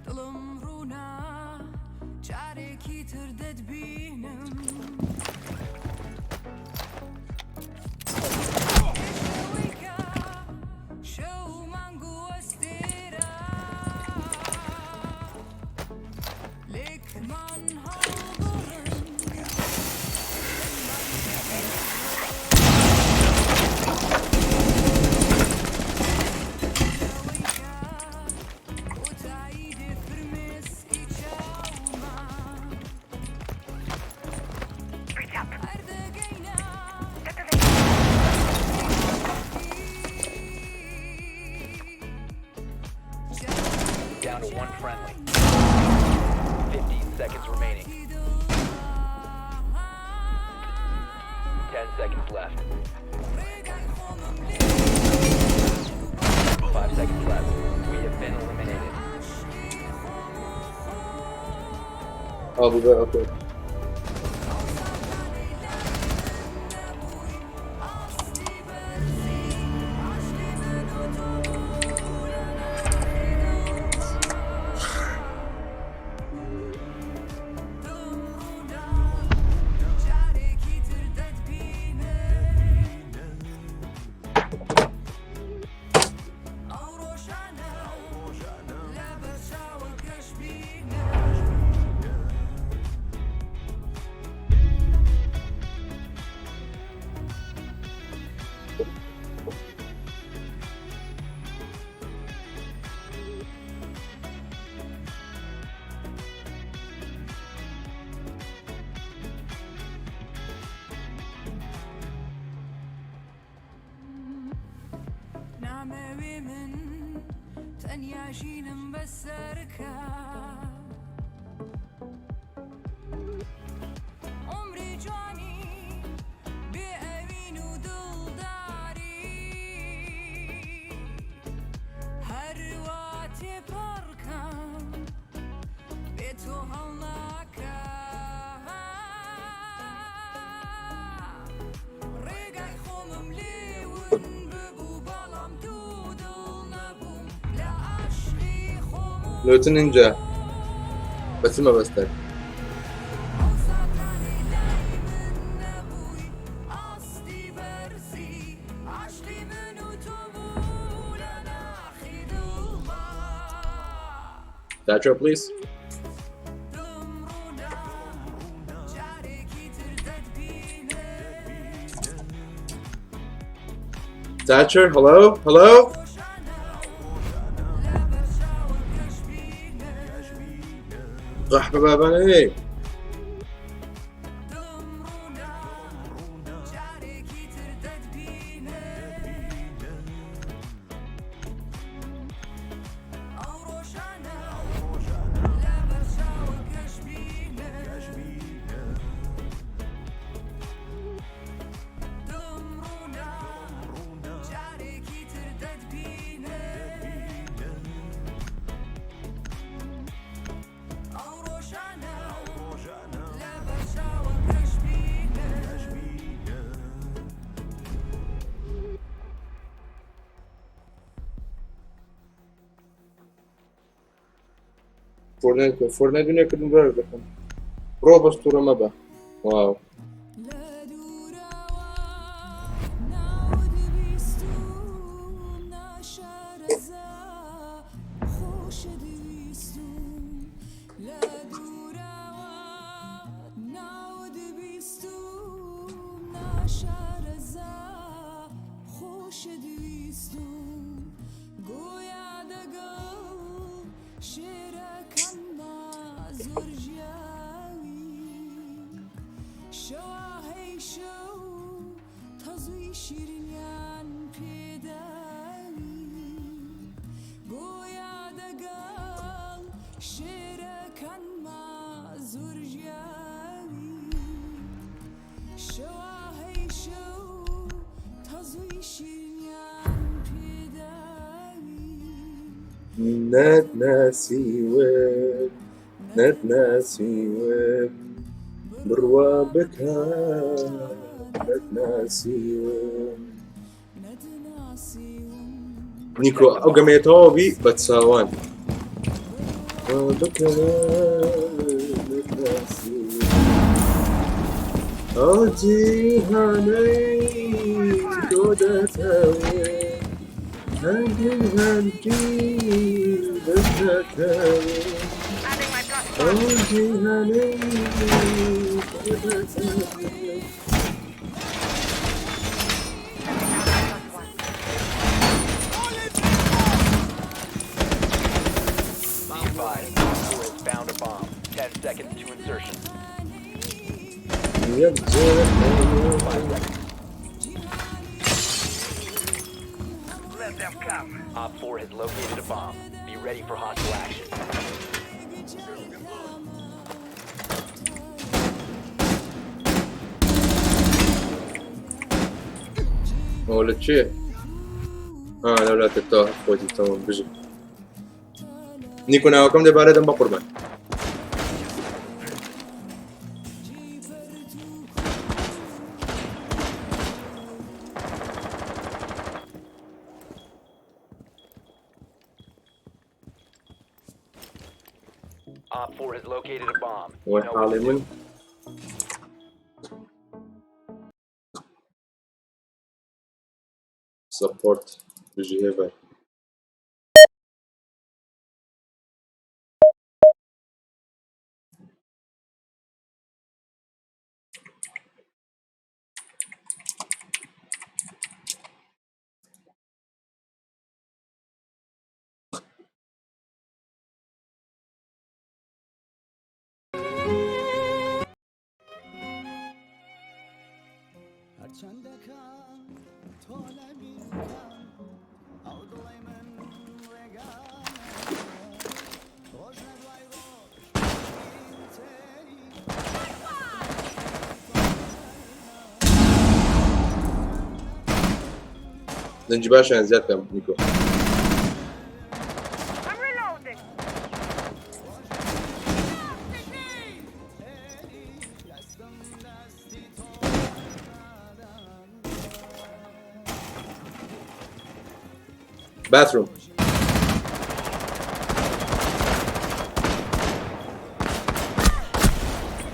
دڵم ڕوونا جارێکی تر دەتبینم شەوەیکە شەو مانگ و وەستێرە لێکمان هەڵبڕن Reach up. Down to one friendly. 15 seconds remaining. 10 seconds left. 5 seconds left. We have been eliminated. Al bu da okey. نامەوێ من تەنیا ژینم بەسەرکە عمری جوانی بێ ئەوین و دڵداری هەروە تێپەڕکەم بێ تۆ هەڵناکە ڕێگای خۆمم لێون ببوو بەڵام دوو دڵ نەبووم لە عاشقی خۆم و Lütfen ince. Basma bastak. ئەوساتانی لای من نەبووی ئاستی بەرزی عاشقی من و تۆ بوو لە ناخی دڵما Thatcher, please. دڵم ڕوونا جارێکی تر دەتبینێ Thatcher, hello? Hello? رحبة بابا ايه. Fortnite dünya kadın böyle bakın. Robust turama be. Wow. لا دورا نعود بیستون نشرزا خوش دویستون لا دورا نعود بیستون نشرزا خوش دویستون گویا دگل شرکم زرجاوی شواهی شو تازوی شیرینیان پیداوی گویا دگل شرکن مازور جاوی شواهی شو تازوی شیرینیان پیداوی نتناسيوين بروابكها نتناسيوين نيكو أوغاميتوبي بتساوان أودي هاني كودتاوي هاني بتاكاوي أودي هاني كودتاوي Be advised, Op 4 has found a bomb. 10 seconds to insertion. 5 seconds. Let them come. Op 4 has located a bomb. Be ready for hostile action. ولا شيء لا تفتح اخوتي تمام بيجي نيكو ناو كم دي بارد ام بقربان Op 4 has located a bomb. وين Know what حالي to من do. سبورت بيجي هيفر نجي باشا زيادة كم نيكو I'm reloading. bathroom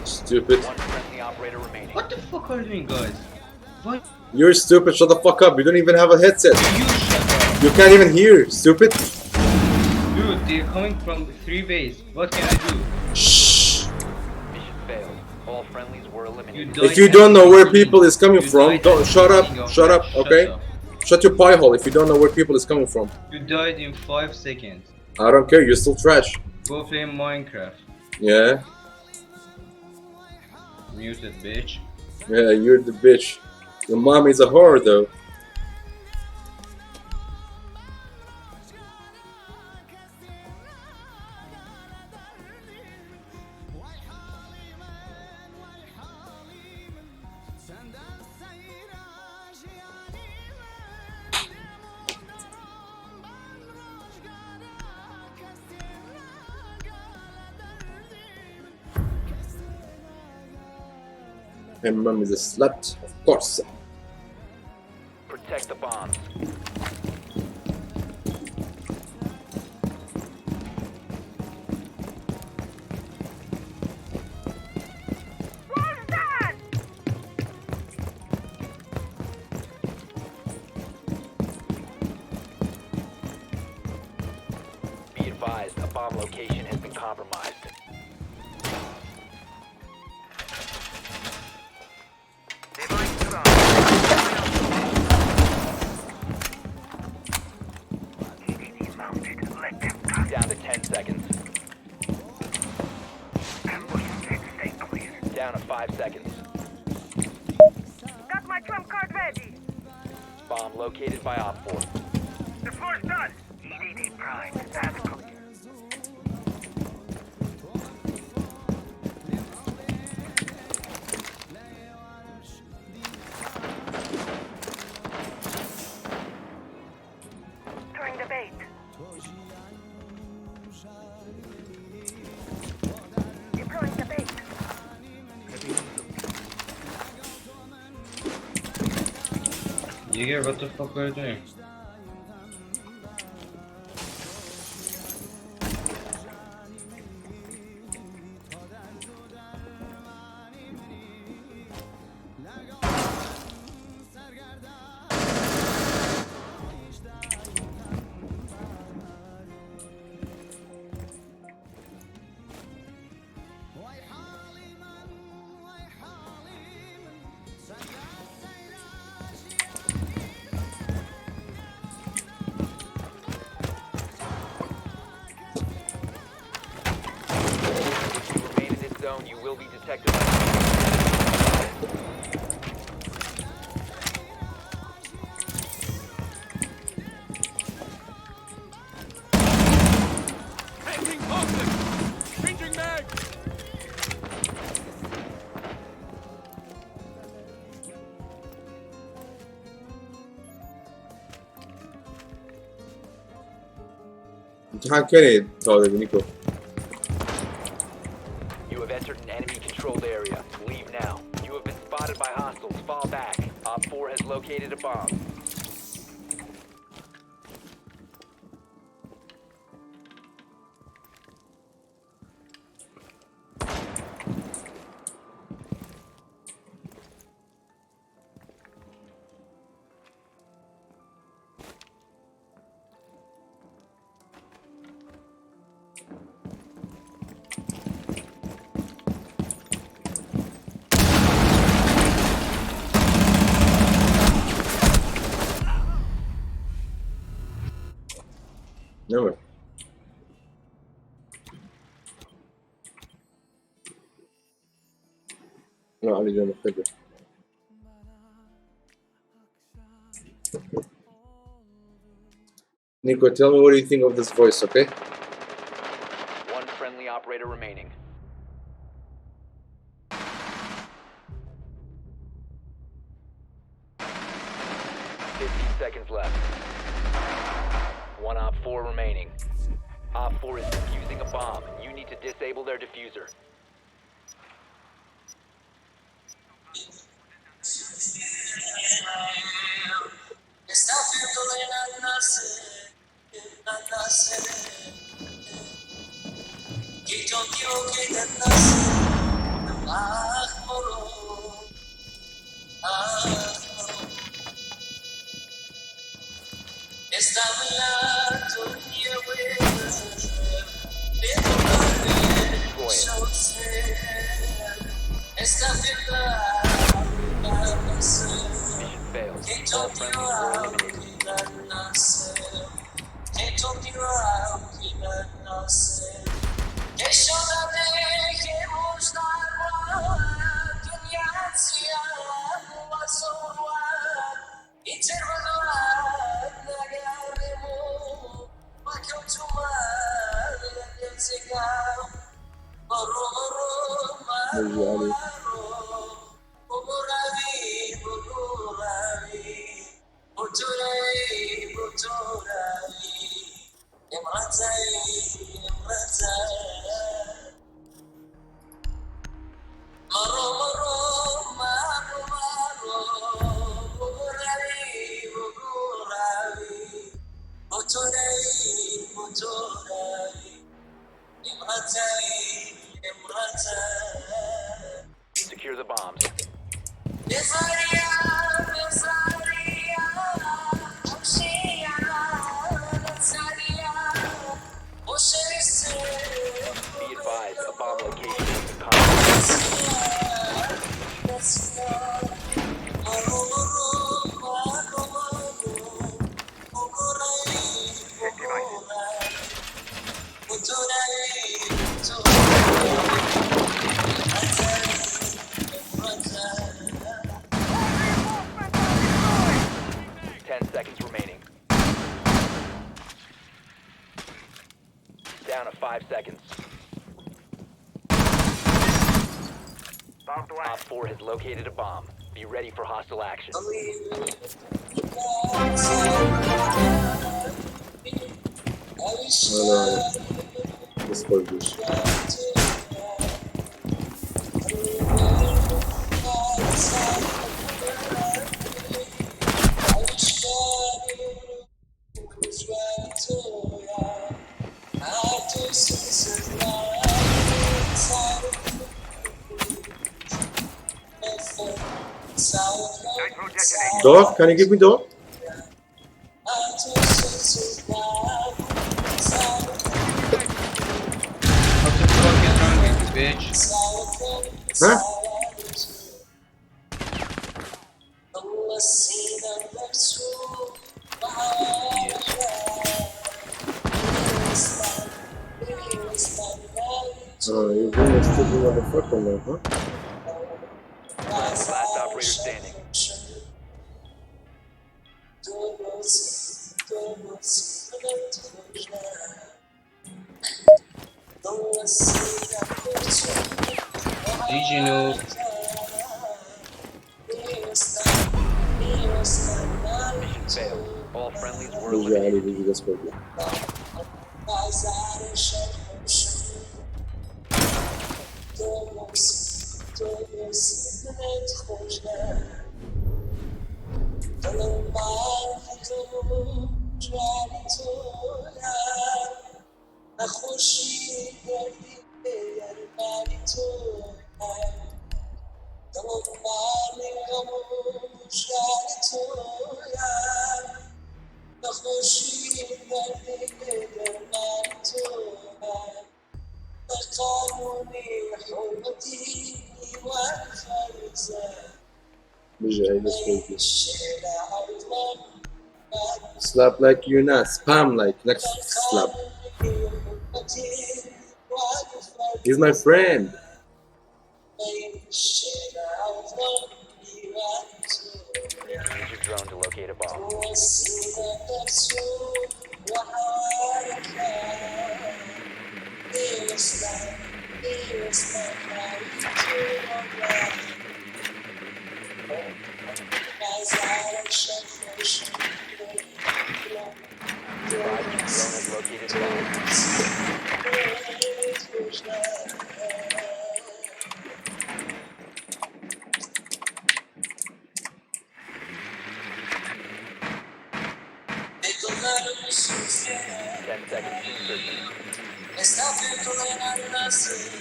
stupid One friendly operator remaining. What the fuck are you doing, guys? What? you're stupid shut the fuck up you don't even have a headset You shut up. you can't even hear stupid Dude, they're coming from 3 bays. What can I do? shh Mission failed. All friendlies were eliminated. if you don't know where people is coming from don't shut up okay shut your pie hole if you don't know where people is coming from You died in 5 seconds. I don't care you're still trash Go play Minecraft. yeah Muted bitch. yeah you're the bitch your mom is a whore though her mom is a slut of course Protect the bombs. advised, a bomb location has been compromised. Device drone. EDD mounted. Let them cut. Down to 10 seconds. Ambush set. Stay clear. Down to 5 seconds. Got my trump card ready. Bomb located by Op 4. The floor's done. EDD prime. That's clear. Throwing the bait. Deploying the bait. Jaeger, what the fuck are you doing? If you remain in this zone, you will be detected by امتحان کنید طالب نیکو. You have entered an enemy-controlled area. Leave now. You have been spotted by hostiles. Fall back. Op 4 has located a bomb. نمر. لا علي جنب خبر. Nico, tell me what do you think of this voice, okay? One friendly operator remaining. Seconds left. One Op 4 remaining. Op 4 is defusing a bomb. You need to disable their diffuser. Mission failed. All friendlies were eliminated. Secure the bombs. Você down to 5 seconds. Bomb Op 4 has located a bomb. Be ready for hostile action. This was this. Nitro detonated. Door? Can you give me door? What the fuck is wrong with you, bitch? Huh? You're being a stupid motherfucker now, huh? Last operator standing. GG noob. Mission failed. All friendlies were Vedi, eliminated. vedi da scoprire. Vedi da scoprire. Slap like you not, spam like next slap. He's my friend. Use your drone to locate a bomb. Drone has located a bomb. Ten seconds to insertion.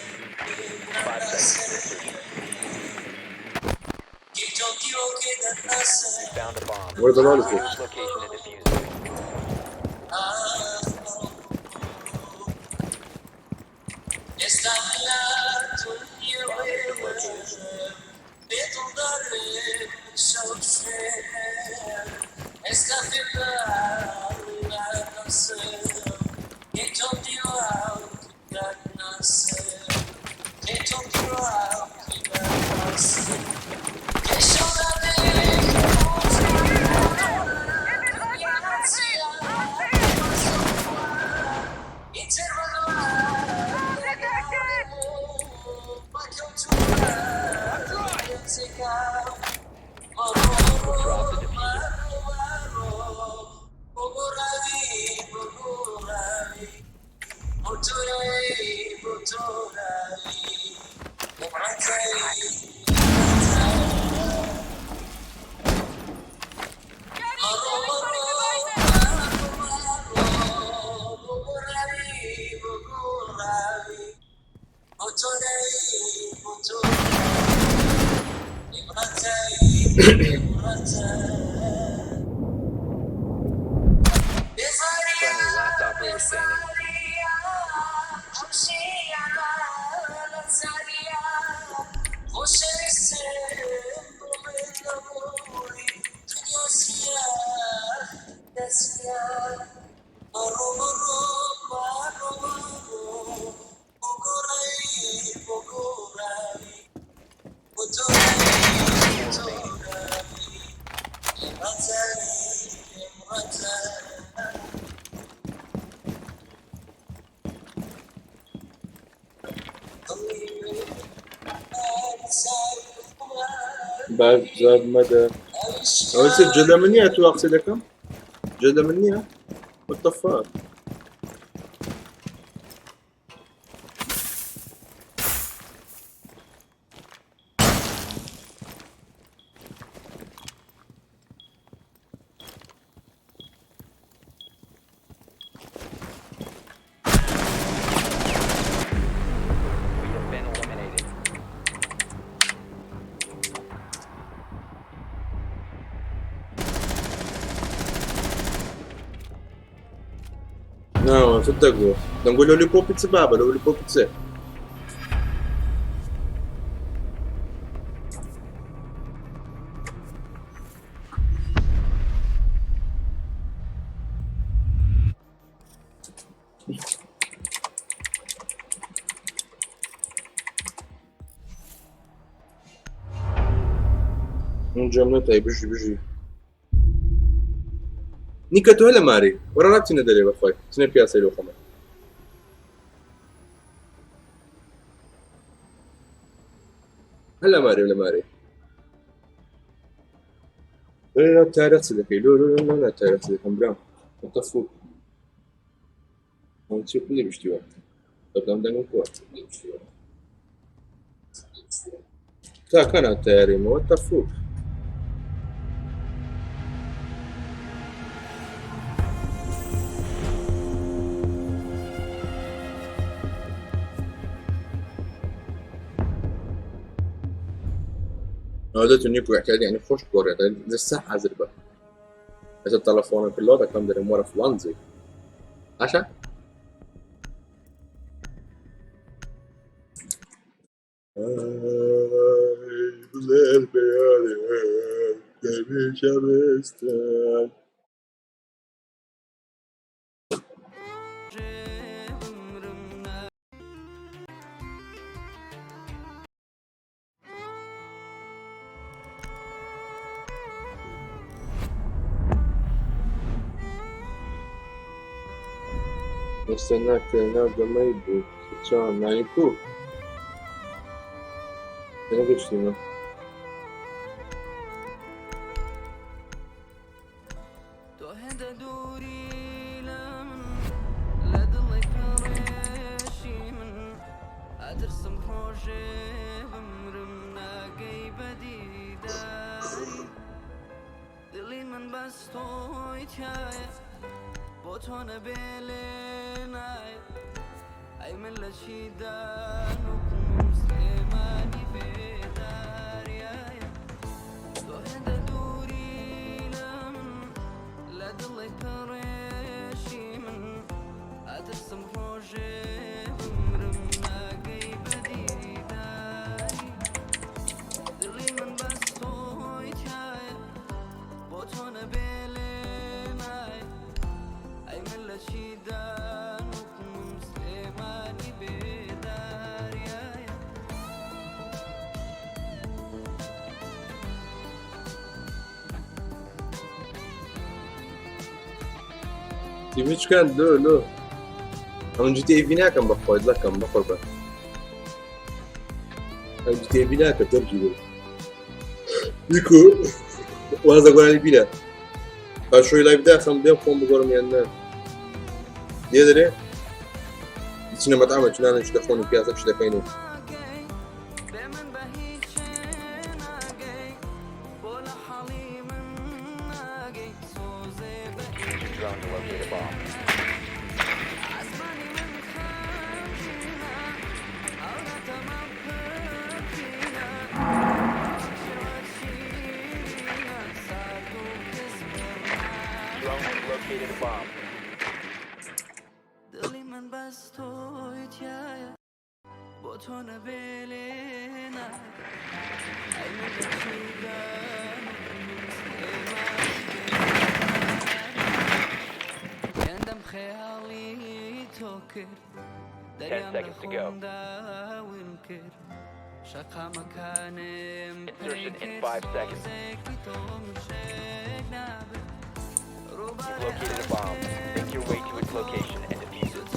5 seconds to insertion. You found a bomb. Where the roller Its location and defuse it. Bomb has been located. Drop the diffuser. Friendly, last operator standing. بعد زاد مدى أو يصير جزء مني أتوقع لكم جزء مني what the fuck We have been eliminated. نعم صدقوا نقول له ليبوب بابا لو ليبوب تسي من جملة بيجي نيكاتو هلا ماري ورا راتي ندري بخوي سنين بياسة لو خمر هلا ماري ولا ماري لا تاريخ سلكي لا تاريخ سلكي برام متفوق هم تشوف اللي بيشتوا طب لما دعنا نقول تا كانت تاري مو متفوق هذا نيكو احتاج يعني خوش كوريا لسه حاضر بقى بس التلفون في اللوضة كان دري مورا في لانزي عشا بالليل بيالي قلبي شبستان نستناك تنادى ما يبوك شان ما يكون أنا قلت بوتونه بلناي اي من لشيدانكم سليماني بدارياي توهد دوري لمن لدلك ريشي من اترسم روجي بمرمنا قيب ديداري دلي من بس تويتاي بوتونه بلناي أي من لشيدانكم سليماني بدارياي تيميش كان لو أنا جيت إيفينا كم بخويد لك كم بخربة أنا جيت إيفينا كترجي يكو وهذا قول لي بلا شوي لايف ده خم بيم قوم بقول ميانا يدري السينما تعمل شنو أنا إيش دخلوني فيها إيش دخلوني Drone to locate a bomb. Drone has located a bomb. دلي من بس تويتاي بوتونه بلنا أي من لشيدانكم سليماني يندم خيالي توكر 10 seconds to go. وينكر شقا مكان Insertion in 5 seconds. You've located a bomb. Make your way to its location and defuse it.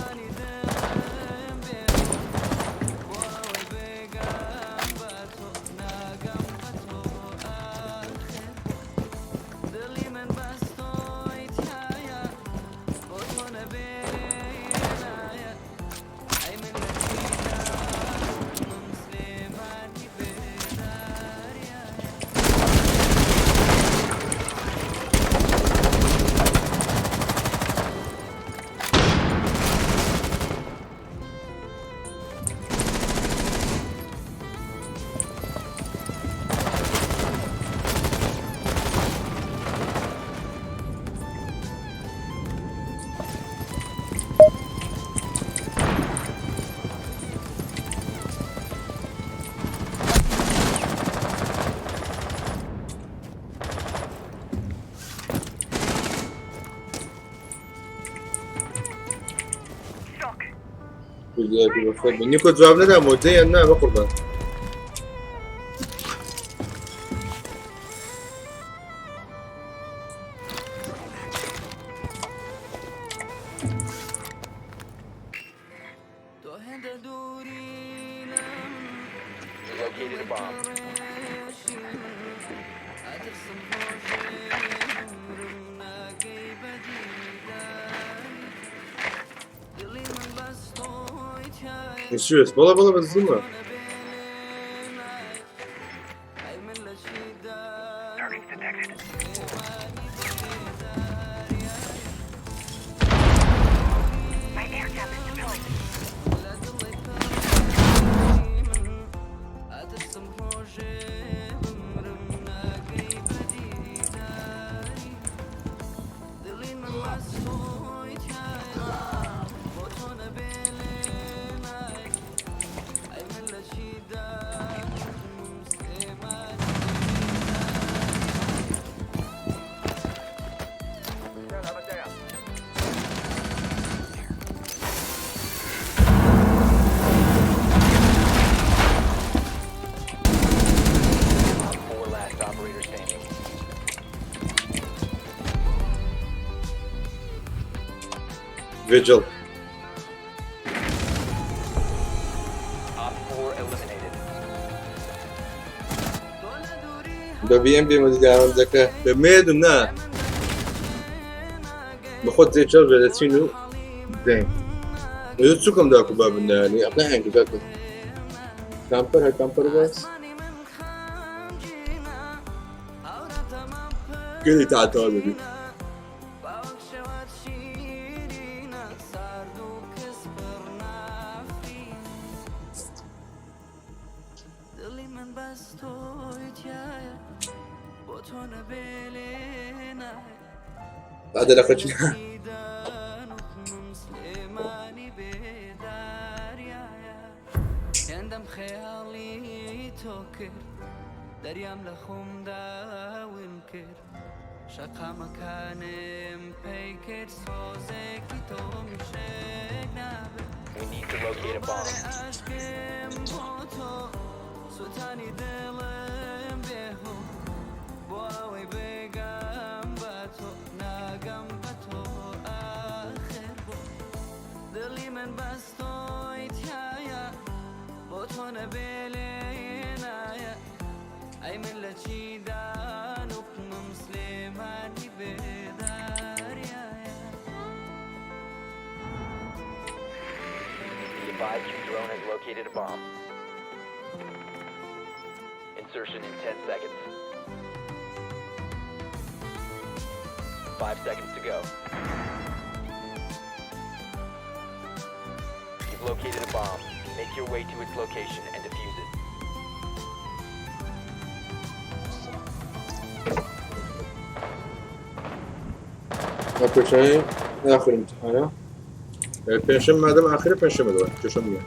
بزيادة بخير مني كنت جواب ندى موجودة أنا بقربان You located a bomb. Serious bala bas değil mi? Targets detected. My air cap is deployed. Four last operator standing. Vigil. Op 4 eliminated. ده بي ما تدعي عندك بميد ونا بخد زي شرجة لسينو زين يدسوكم داكو باب النهاني أقنع حين كذاكو كامبر هالكامبر بس كذي تعال دي بعد لقيتنا يندم خيالي توكر دريام لخوم دا ونكر شقا مكانم بيكر سوزكي توم شكنابر We need to locate a bomb. عشقم بوتو سوتاني دلم بيهو بواوي بيقام باتو ناقم باتو آخر بو دلي من بستو يتيايا بوتو نبيلينايا أي من لتشيدان وكم مسلماني بداريايا Be advised your drone has located a bomb. Insertion in 10 seconds. 5 seconds to go. You've located a bomb. Make your way to its location and defuse it. آخر شيء آخر امتحانه البنشم مادام آخر بنشم هذا كشمية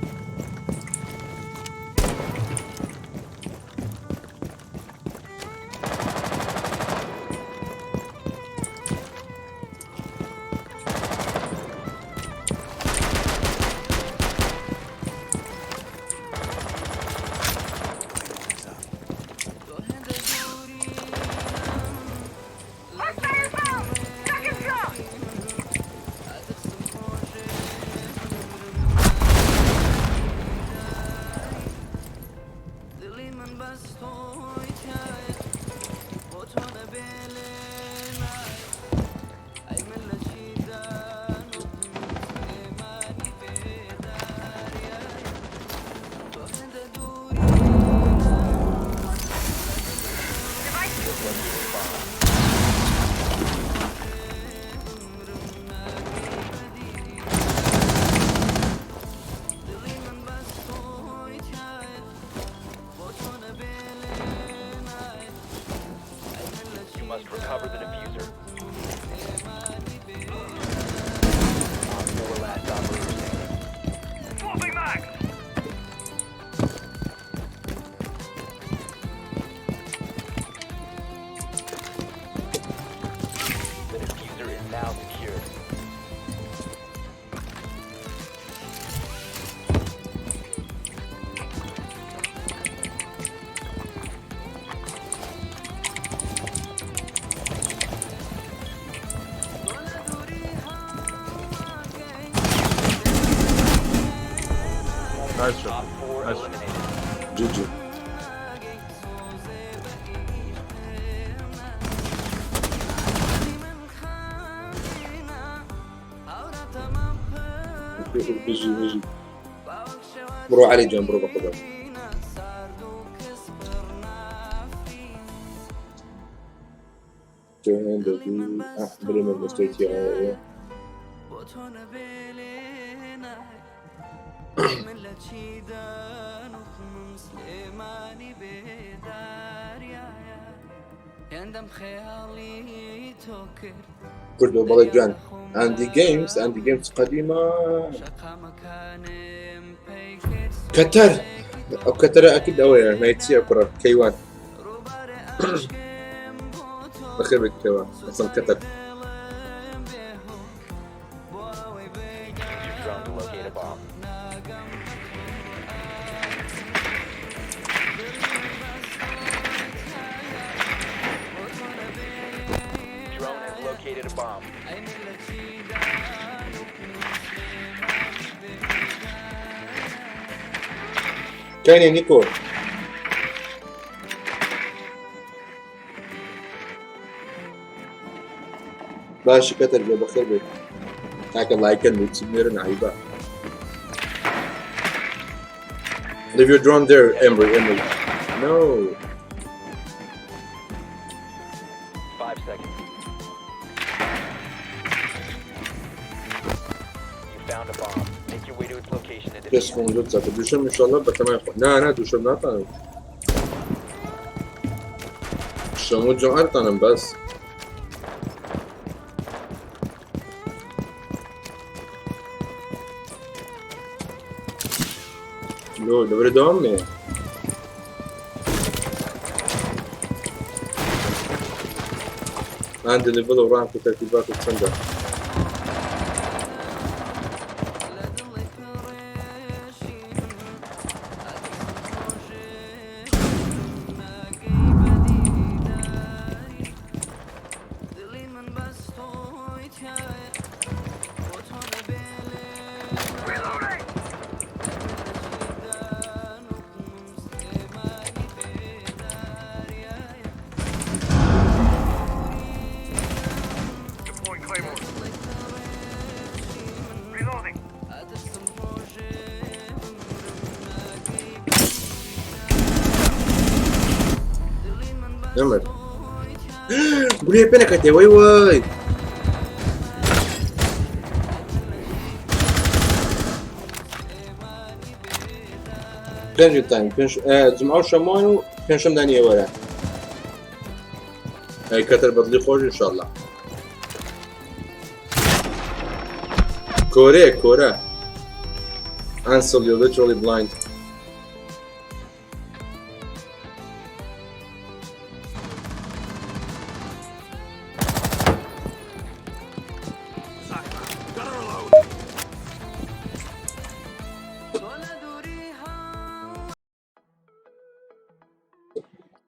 Nice shot. Op 4 Nice. eliminated. GG. بيجي بروح علي جنب بروح باخذها. بريمير مستويتي كل بالله جان عندي جيمز قديمة قطر أو قطر أكيد أوي ما يتصير كرة كيوان بخير بك كيوان أصلا قطر Use your drone to locate a bomb. Drone has located a bomb. كاين يا نيكو باشا قطر جو بخير بك هاك الله يكلمك سميرنا عيبا. Leave your drone there, Emery. No. 5 seconds. You found a bomb. Make your way to its location and Kes defuse it. konuşup zaten. Düşün inşallah bakama ne düşün ne tanım. Şamu Johar tanım bas. No, devre devam mı? عندي ليفل وراح في ترتيبات السندة. Deploying Claymore. Reloading. Ömer. Buraya pena kate, vay vay. Pênalti time, جمعوا شمانو بينشم دانية ورا. هاي كتر بدلي خوش إن شاء الله. كورة. Ansel, you're literally blind.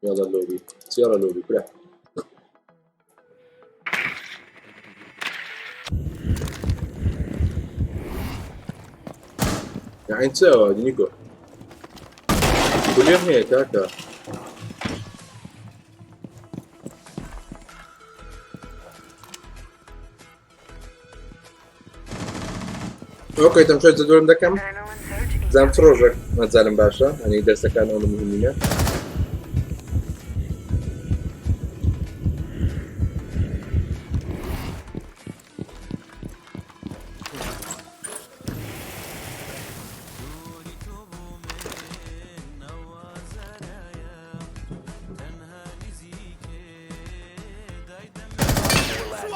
يلا اللوبي سيارة اللوبي كلها يعني تساوي دي نيكو كل يوم هيك هكا اوكي تمشي تدور ده كم زعم تروجك ما تزعلم باشا يعني درسك كان اول مهمين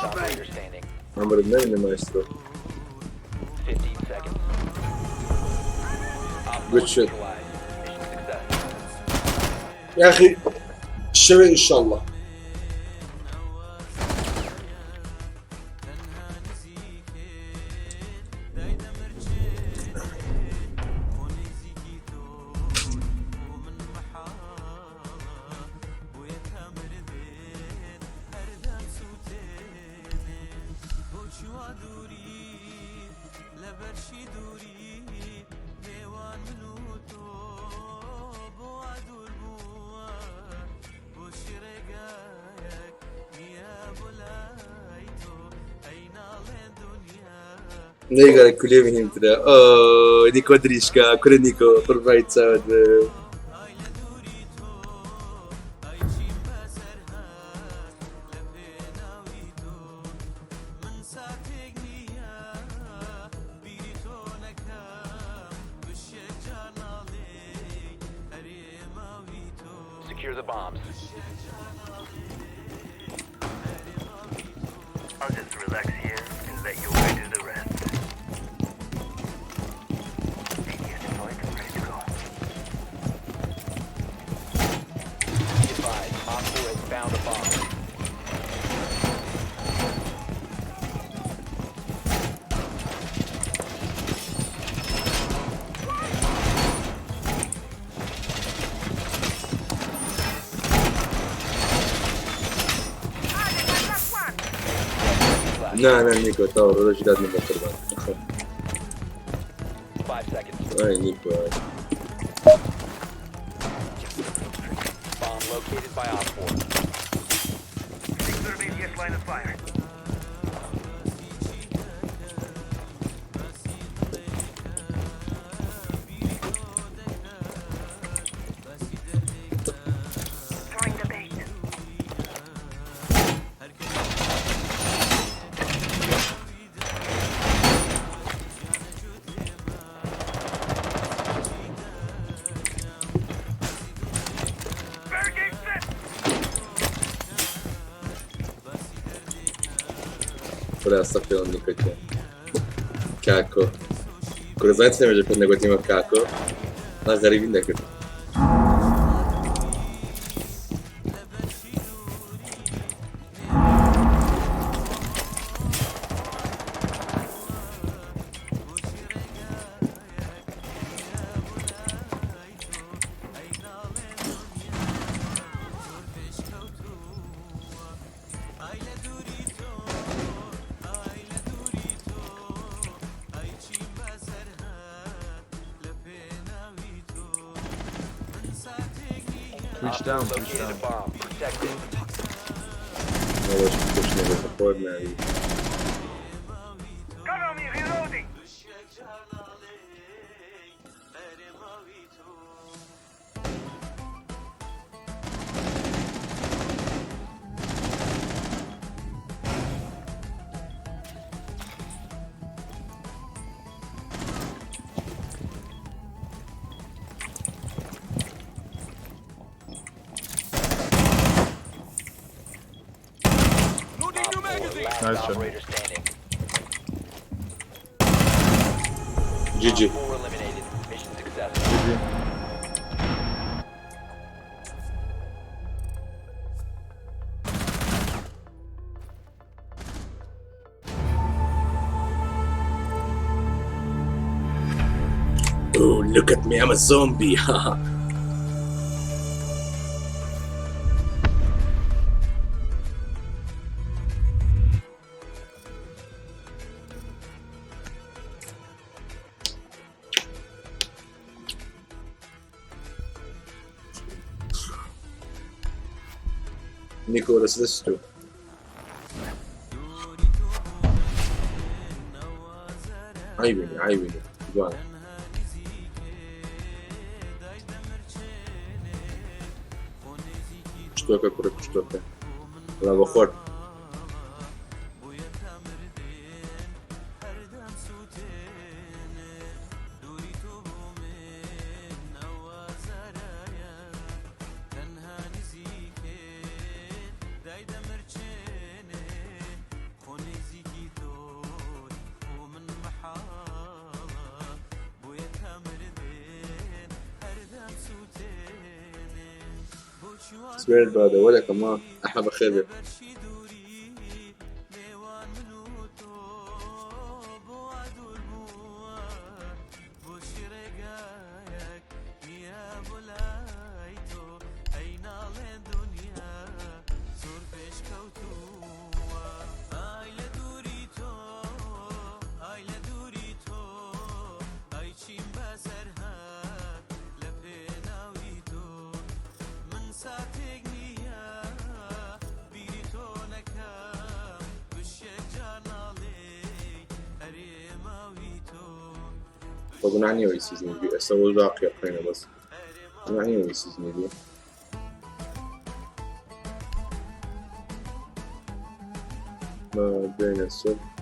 Operator standing. عمر النبي مايسترو 15 seconds. Good shit. Mission success. يا اخي الشباب ان شاء الله They gotta clear him to the oh Nico Drishka, kure Nico, provide sad. Secure the bombs. I'll just relax here and let you guys do the rest. Media deployed, ready to go. Be advised, Op 4 has found a bomb. No, Nico, stavo velocità di mettere 5 seconds. Nico. Bomb located by Op 4. Secure BTS line of fire. Throwing the bait. Barricade set. Ora sta più Nico c'è. Cacco. Curiosamente mi prende quel team a cacco. Ma si arrivi da che. Op 4 located a bomb. Protect it. Non lo so, ce ne vedo fuori, ma Cover me, reloading. Last operator standing. GG. 4 eliminated. Mission successful. Oh, look at me, I'm a zombie. Haha. Nico, orası da sütü. Ay beni. Güzel. Штука, курок, штука. Лавохор. سمعت بعد ولا كمان أحب أخبر Ay le durito, ay çimba serha فقلنا عني ويسيزني دي أسوي باقي أخينا بس قلنا عني ويسيزني دي ما بين الصبح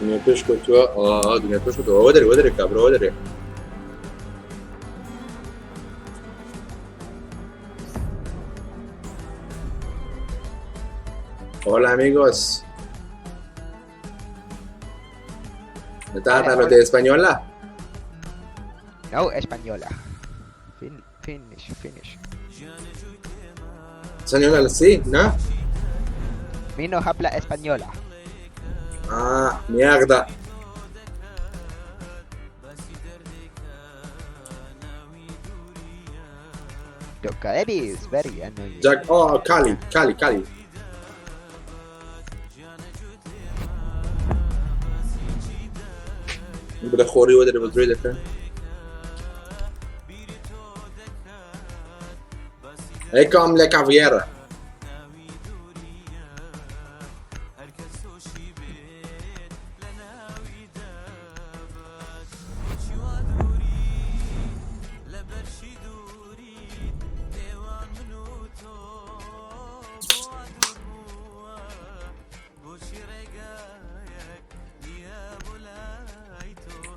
Dünya peş kutuğa, dünya peş kutuğa, ودري cabrón, ودري. Hola amigos. ¿Estás hablando de española? No, española. Finish. Española sí, ¿no? Mi no habla española. Ah, mierda. Docaderi is very annoying. Jack, oh, Cali. بدأ خوري ودري بدري كان. هيكم لك عفيرة.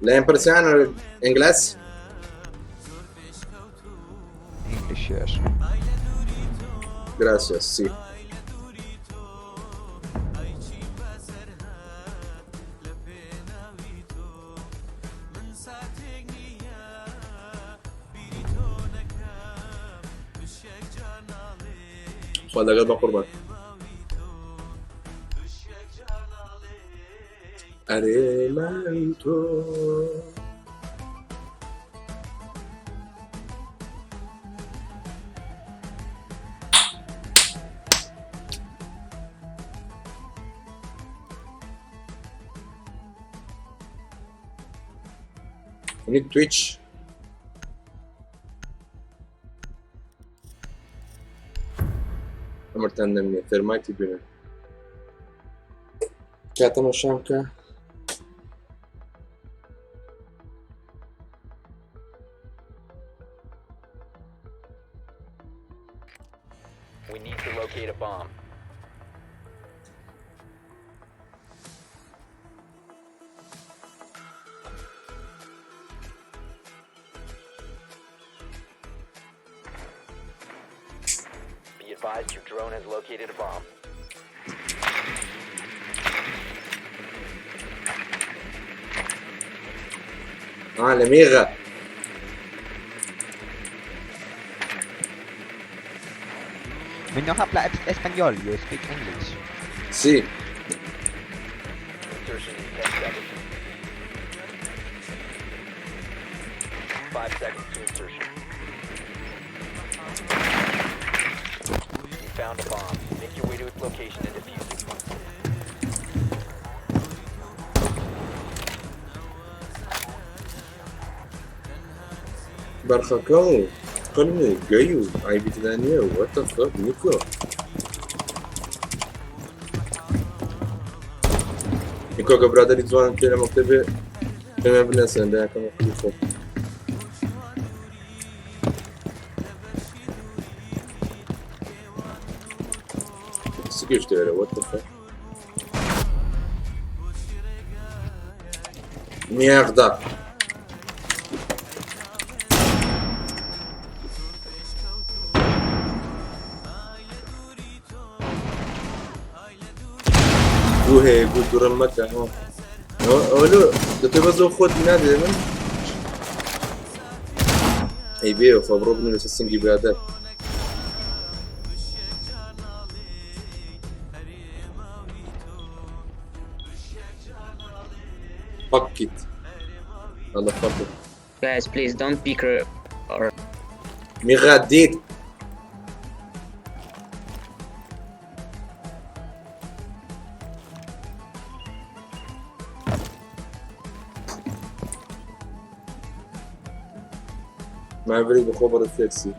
¿Le impresiona inglés? English, yes. Gracias, sí. Cuando hagas va por Aremanto. I need Twitch. Amartando minha termite bine. Gata mașanca. We need to locate a bomb. Be advised your drone has located a bomb. Ah, la mira. Mi no habla español, you speak English. Sí. Insertion in 10 seconds. 5 seconds to insertion. You found a bomb. Make your way to its location and defuse it. Barracão. Calma, ganho. Aí, Daniel. What the fuck, Nico? Nico, que brother, eles vão ter uma TV. Tem uma evidência, né? Como que foi? Seguiste, era what the fuck? Merda! هي قدر المكة هون أولو ده تبغى خود نادي من أي بيو فبروبني لسه بهذا fuck it الله fuck it Guys, please don't pick her or مغاديت Maverick بخبر التاكسي.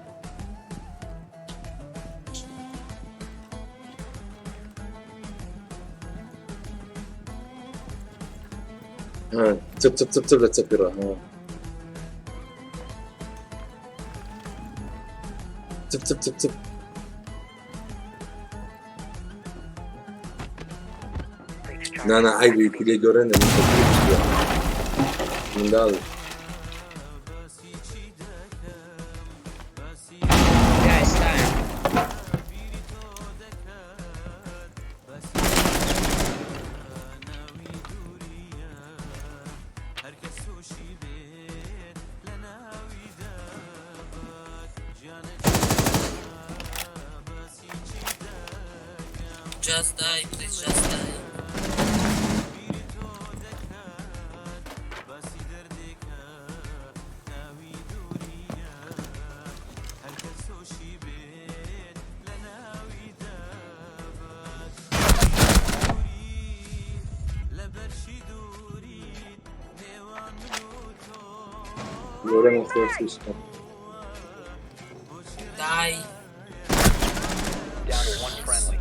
ها تب لا تسكرها ها تب انا عايز كده جورن من دال Guys, time. Just die, please, just die. جورن التاكسي. Die. Down to one friendly.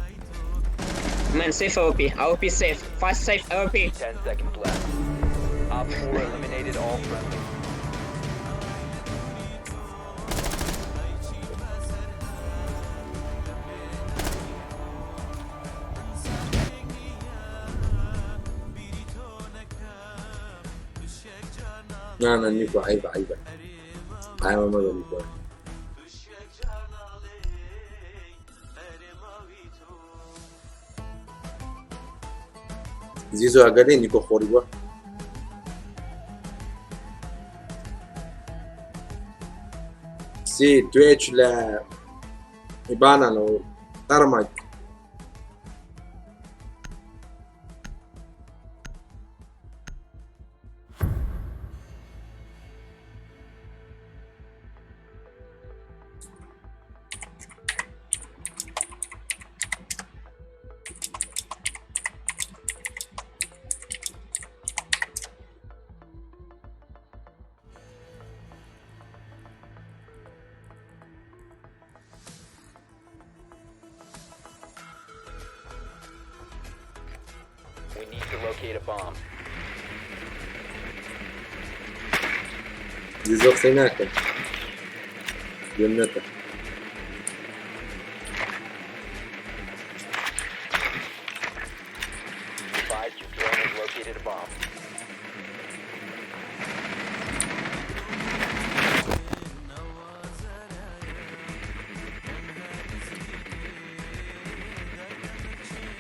Man, safe AWP. AWP safe. Fast safe AWP. 10 seconds left. Op 4 eliminated all friendly. لا نيكو عيبة عيبة مرة نيكو. زيزو أقالي نيكو خوريبا. سي تويتش لا إبانا لو ترمج. We need to locate a bomb. زيزو خسيناك. جنتك. Advise your drone has located a bomb.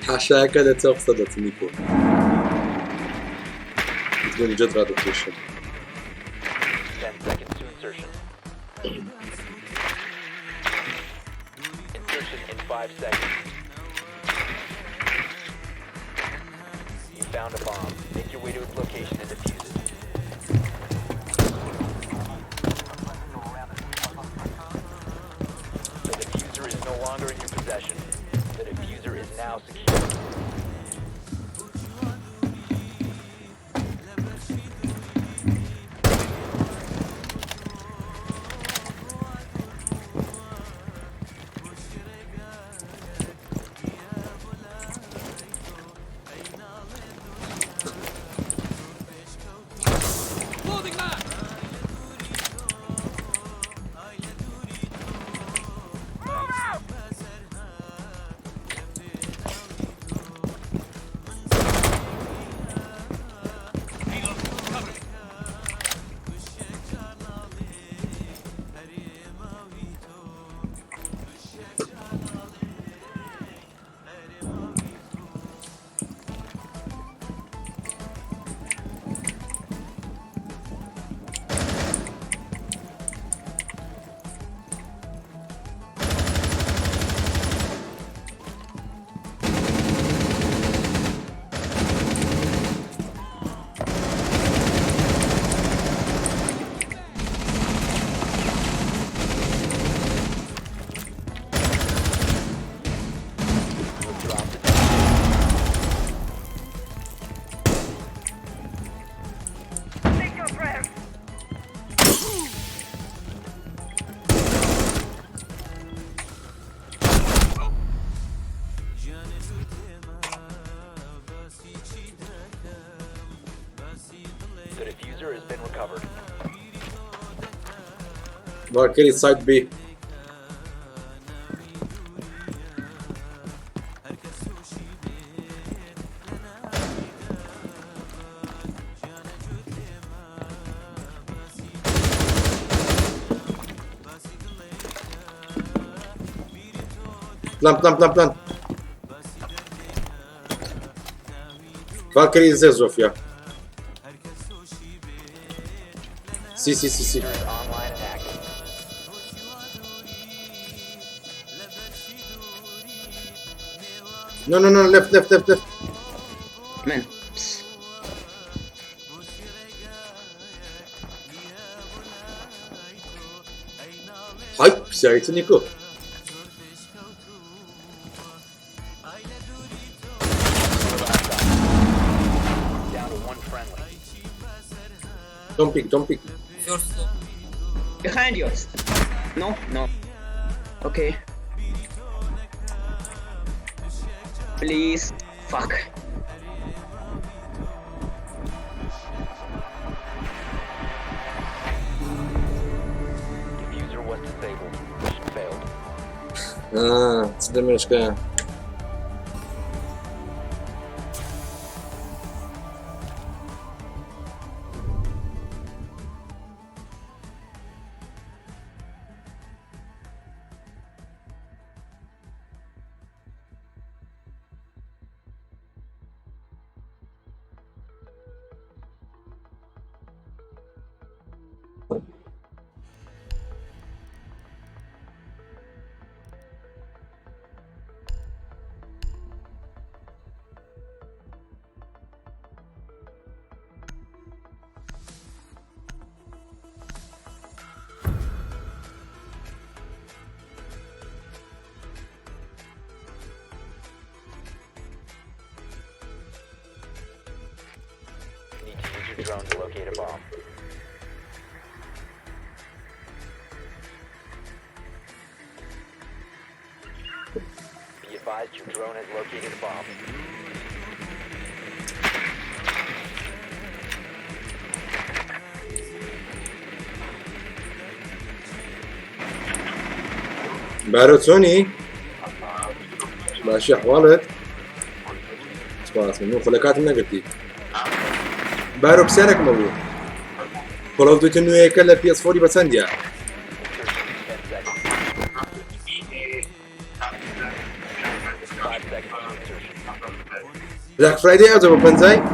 حاشاك لا تقصد نيكو. تقول جد غادي تخش. 10 seconds to insertion. Insertion in 5 seconds. You found a bomb. Make your way to its location and defuse it. The diffuser is no longer in your possession. The diffuser is now secure. Valkyrie side B. Plan. Valkyrie is there, Zofia. Si. Diffuser is online and active. No, left. Man. Psst. Hay, psiariti Nico. Down to one friendly. Don't pick. Behind yours. No. Okay. Please. Fuck. Diffuser was disabled. Mission failed. Co ty mieszka? Need to use your drone to locate a bomb. Be advised your drone has located a bomb. بارتوني ماشي أحوالك سباس منو خلقات من قلتي بارو بسانك موجود Call of Duty nu e ka la PS4 ba sandia 5 seconds to insertion. Black Friday azo ba panzai Found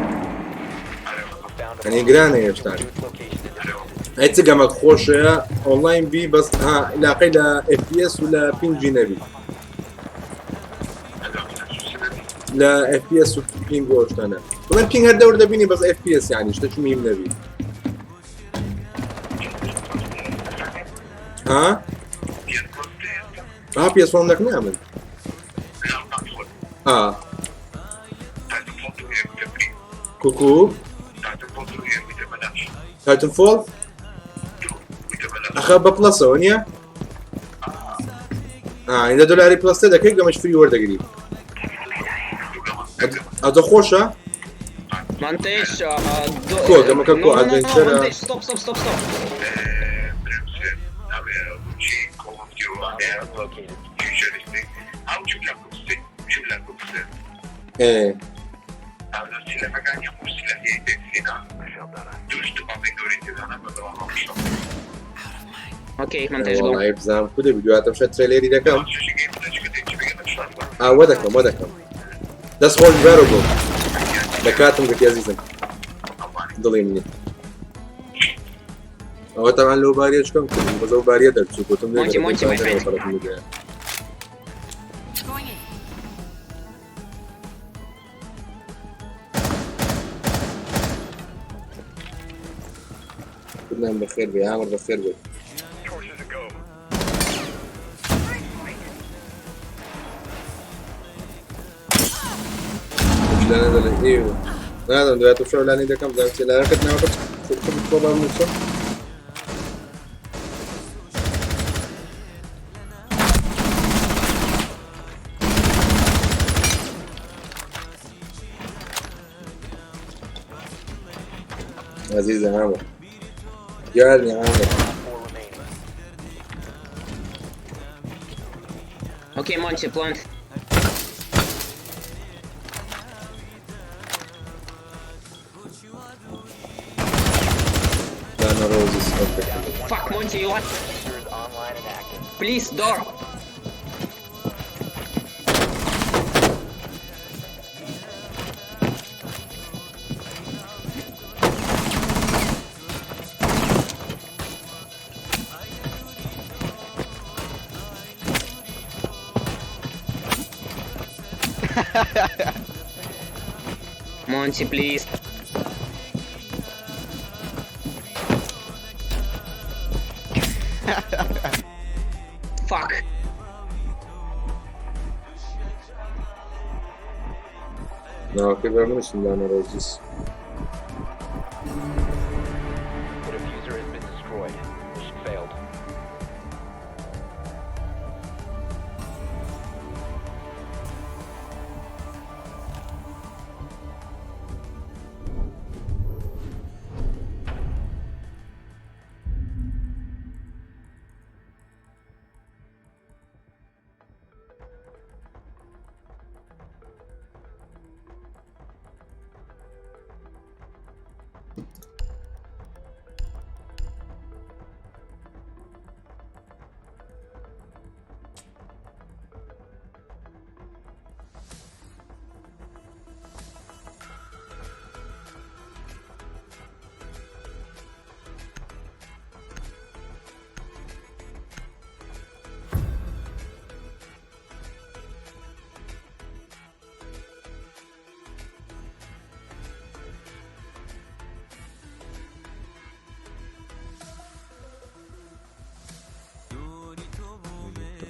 a يعني bomb. جرانه يشتغل Its location is detected. هاي تقامك خوشة اونلاين بي بس ها لاقي لا FPS ولا بينج نبي لا FPS وبينج وشتانا والله بينج هالدور ده بيني بس FPS يعني اشتا شو مهم نبي ها PS1 لك نعمل كوكو تايتن فول اخذ بلس هونيا اذا دولاري بلس تدا كيك مش فري ورده قريب هذا خوشه Montage, Cool, come on, cool, no, adventure, Montage, stop. Bomb is located. ايه Okay, Montage, go. والله بزام كده فيديوهات مش تريلري ده كم ودكم That's for variable لكاتم قلت يا عزيزي ضليني هو طبعا لو بارية شكم كده بس هو بارية ده تشوفه Monty, my friend. كنا بخير بي عامر بخير بي لا لا ايوه لا لا tu show lani da kam da se la raket na waqt شوف الطوبه من الصف عزيز يا عامر جارني عامر 4 remaining. Okay, Monty, plant. Dana Roses. Okay. Fuck, Monty, you what? Diffuser is online and active. Please, door. Monty, please. Fuck. No, che veramente Dana Roses. The diffuser has been destroyed. Mission failed.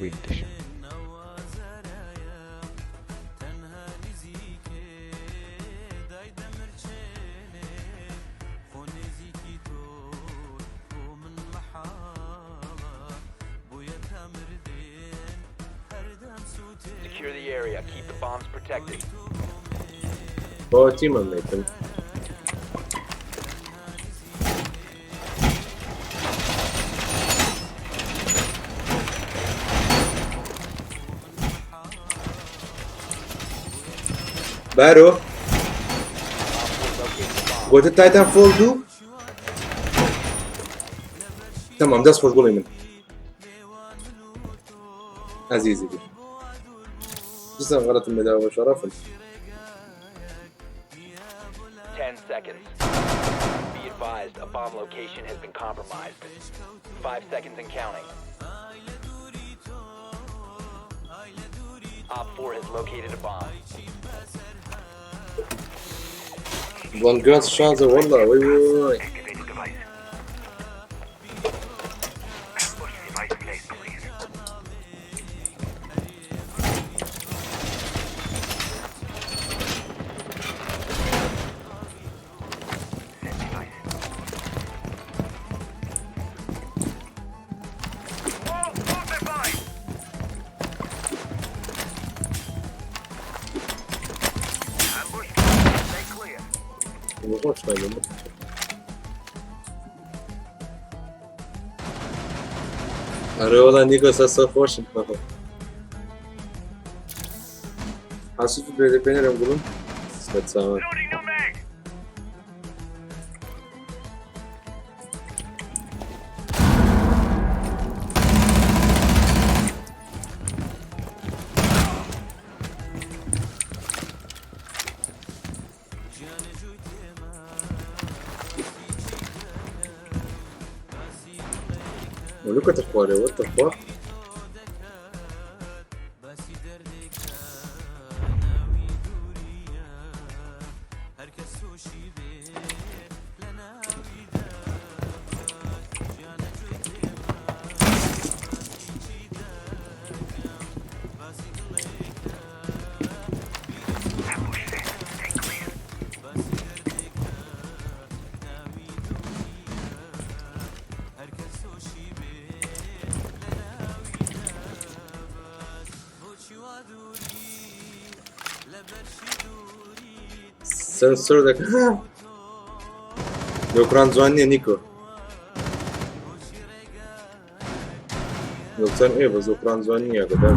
وينتش Secure the area. Keep the bombs protected. هو تيم ميتم. بارو قلت التايتان فول دو تمام داس خوش قولي من عزيزي دي جزء غلط المداوة شرفا 10 seconds. Be advised, a bomb location has been compromised. 5 seconds and counting. Op 4 has located a bomb. One girl's chance والله وي وي Activated device. Ambush device placed, please. Set device. Wall fortified! Ambush, stay clear. وغوش طيب أري والله نيكوس هسه خوش انتبه حاسس بين يقولون بتسامح Loading new mag! look at the quarry, what the fuck? Ambush set, stay clear. سر ذاك يوكران زواني نيكو يوكران ايه بس يوكران زواني يا جدع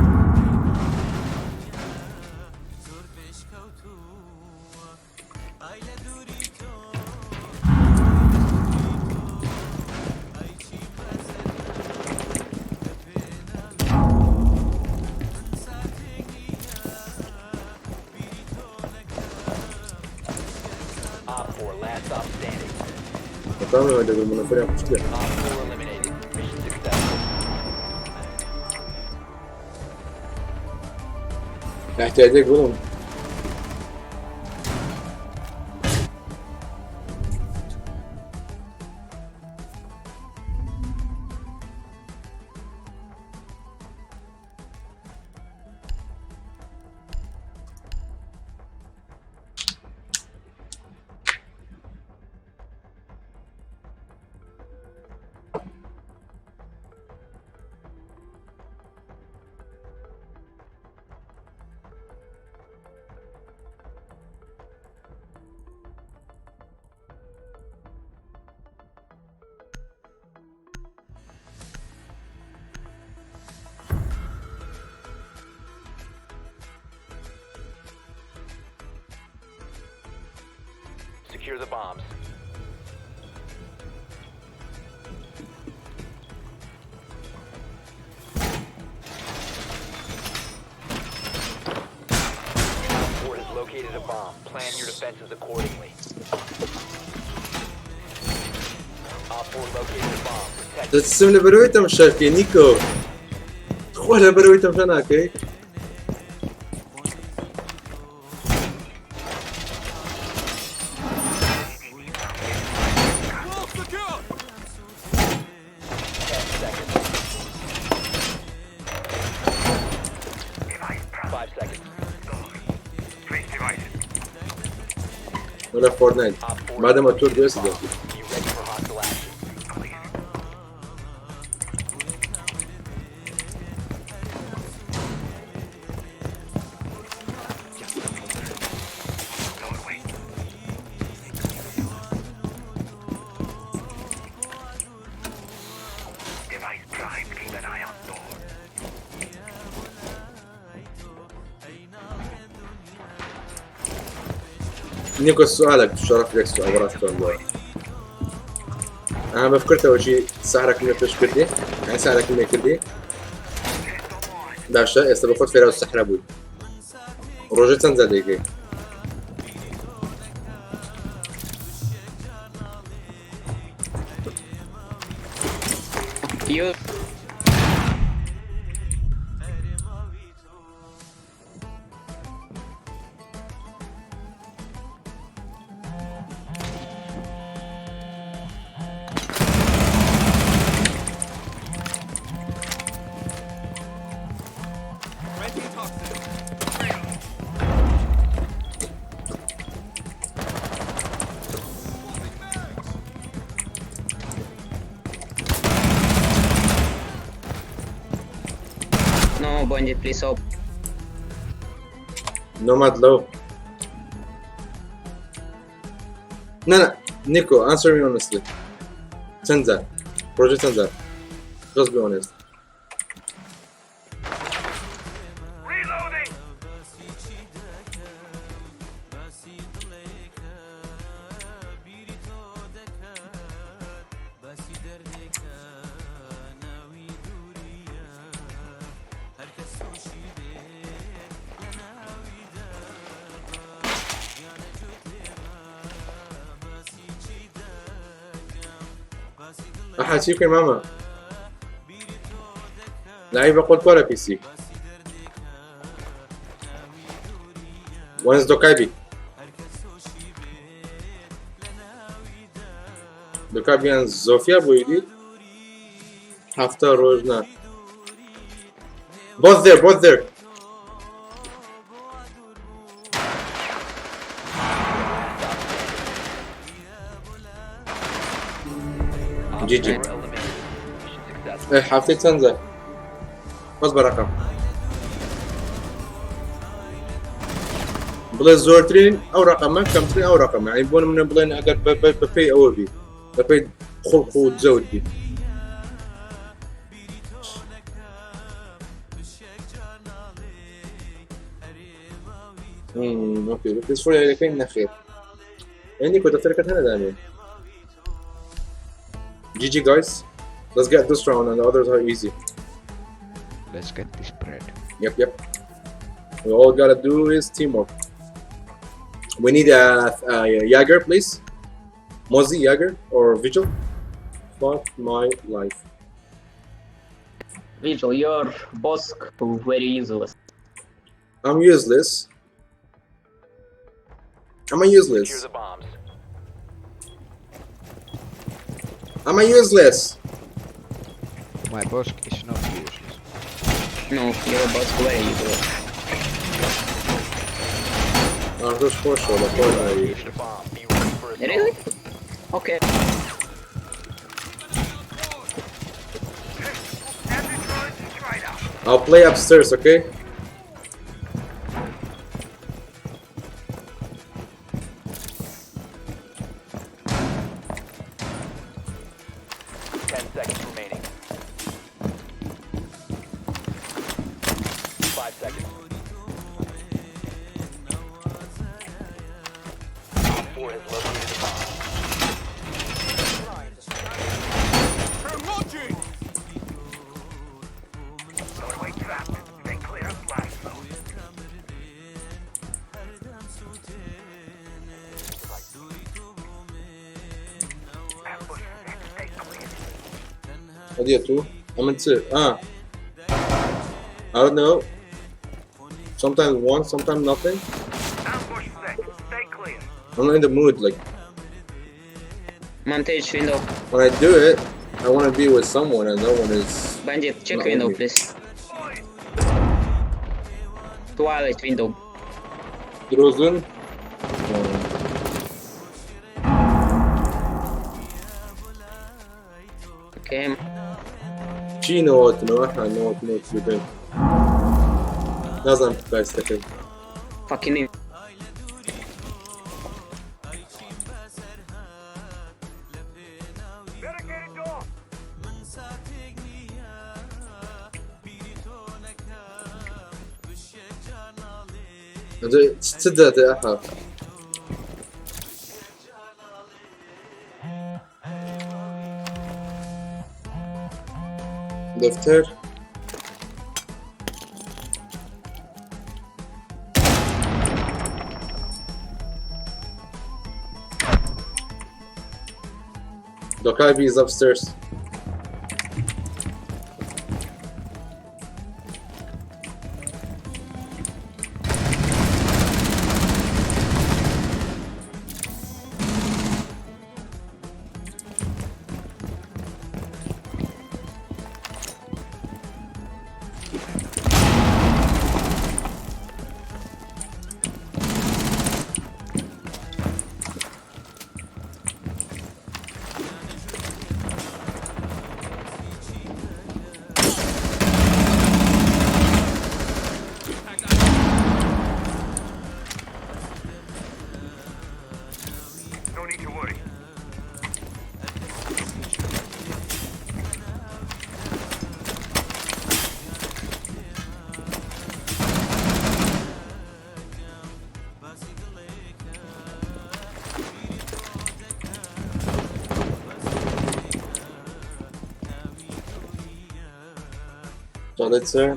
طبعا هذا المنافرة مشكلة. Op 4 eliminated. Mission successful. احتياجك بلون. Secure the bombs. Op 4 has located a bomb. Plan your defenses accordingly. Op 4 located a bomb. Protect it. تسمى لبرويته مش شايفين نيكو. ولا برويته مش أنا كي. ولا فورتنايت. بعد ما تور بس ده. Be ready for hostile action. Device prime. Keep an eye on door. نيكو سؤالك شرف لك سؤال ورا سؤال. أنا بفكرت أول شيء سعرها كلمة فيش كردي. يعني سعرها كلمة كردي. ده شيء يستبقى في راس السحر أبوي. روجت تنزل ديكي. No, Bungie, please help. Nomad low. No, Nico, answer me honestly. تنزل. Project تنزل. Just be honest. Reloading. أحاسيك يا ماما. لعيبة قلت ولا بي سي. وينز دوكايبي. دوكايبي زوفيا بويدي. هفتر روجنا. Both there. جي جي. ايه حافتي تنزل. اصبر رقم. بلين زورترين او رقم ما كم او رقم يعني بون من بلين اقل ببي او بي ببي خلق وتزود بي. اوكي بس فولي لكن خير. عندي كنت تركت هنا داني. GG guys, let's get this round and the others are easy. Let's get this bread. Yep. We all gotta do is teamwork. We need a Jaeger, please. Mozzie Jagger or Vigil? Fuck my life. Vigil, your boss very useless. I'm useless. I'm a Secure useless. the bombs. I'm a useless. My boss is not useless. No, your boss very useless. I'm just for sure. The The bomb. Be ready for assault. Really? Okay. Enemy drones straight up. I'll play upstairs, okay? Ten seconds remaining. 5 seconds. Op 4 has located the bomb. Doorway trapped. Stay clear of blast zone. Ambush set. Stay clear. Hadi yatıyor. I'm into I don't know. Sometimes one, sometimes nothing. Ambush set. Stay clear. I'm not in the mood. Like Montage window. when I do it, I want to be with someone, and no one is. Bandit, check Not window, with me. please. Twilight window. Drozun. Okay. Chino no, I know what to do. Nazam guys, second. Fucking in. Barricaded door. تصدق يا أخا. دفتر Doc Ivy is upstairs. No need to worry. So let's say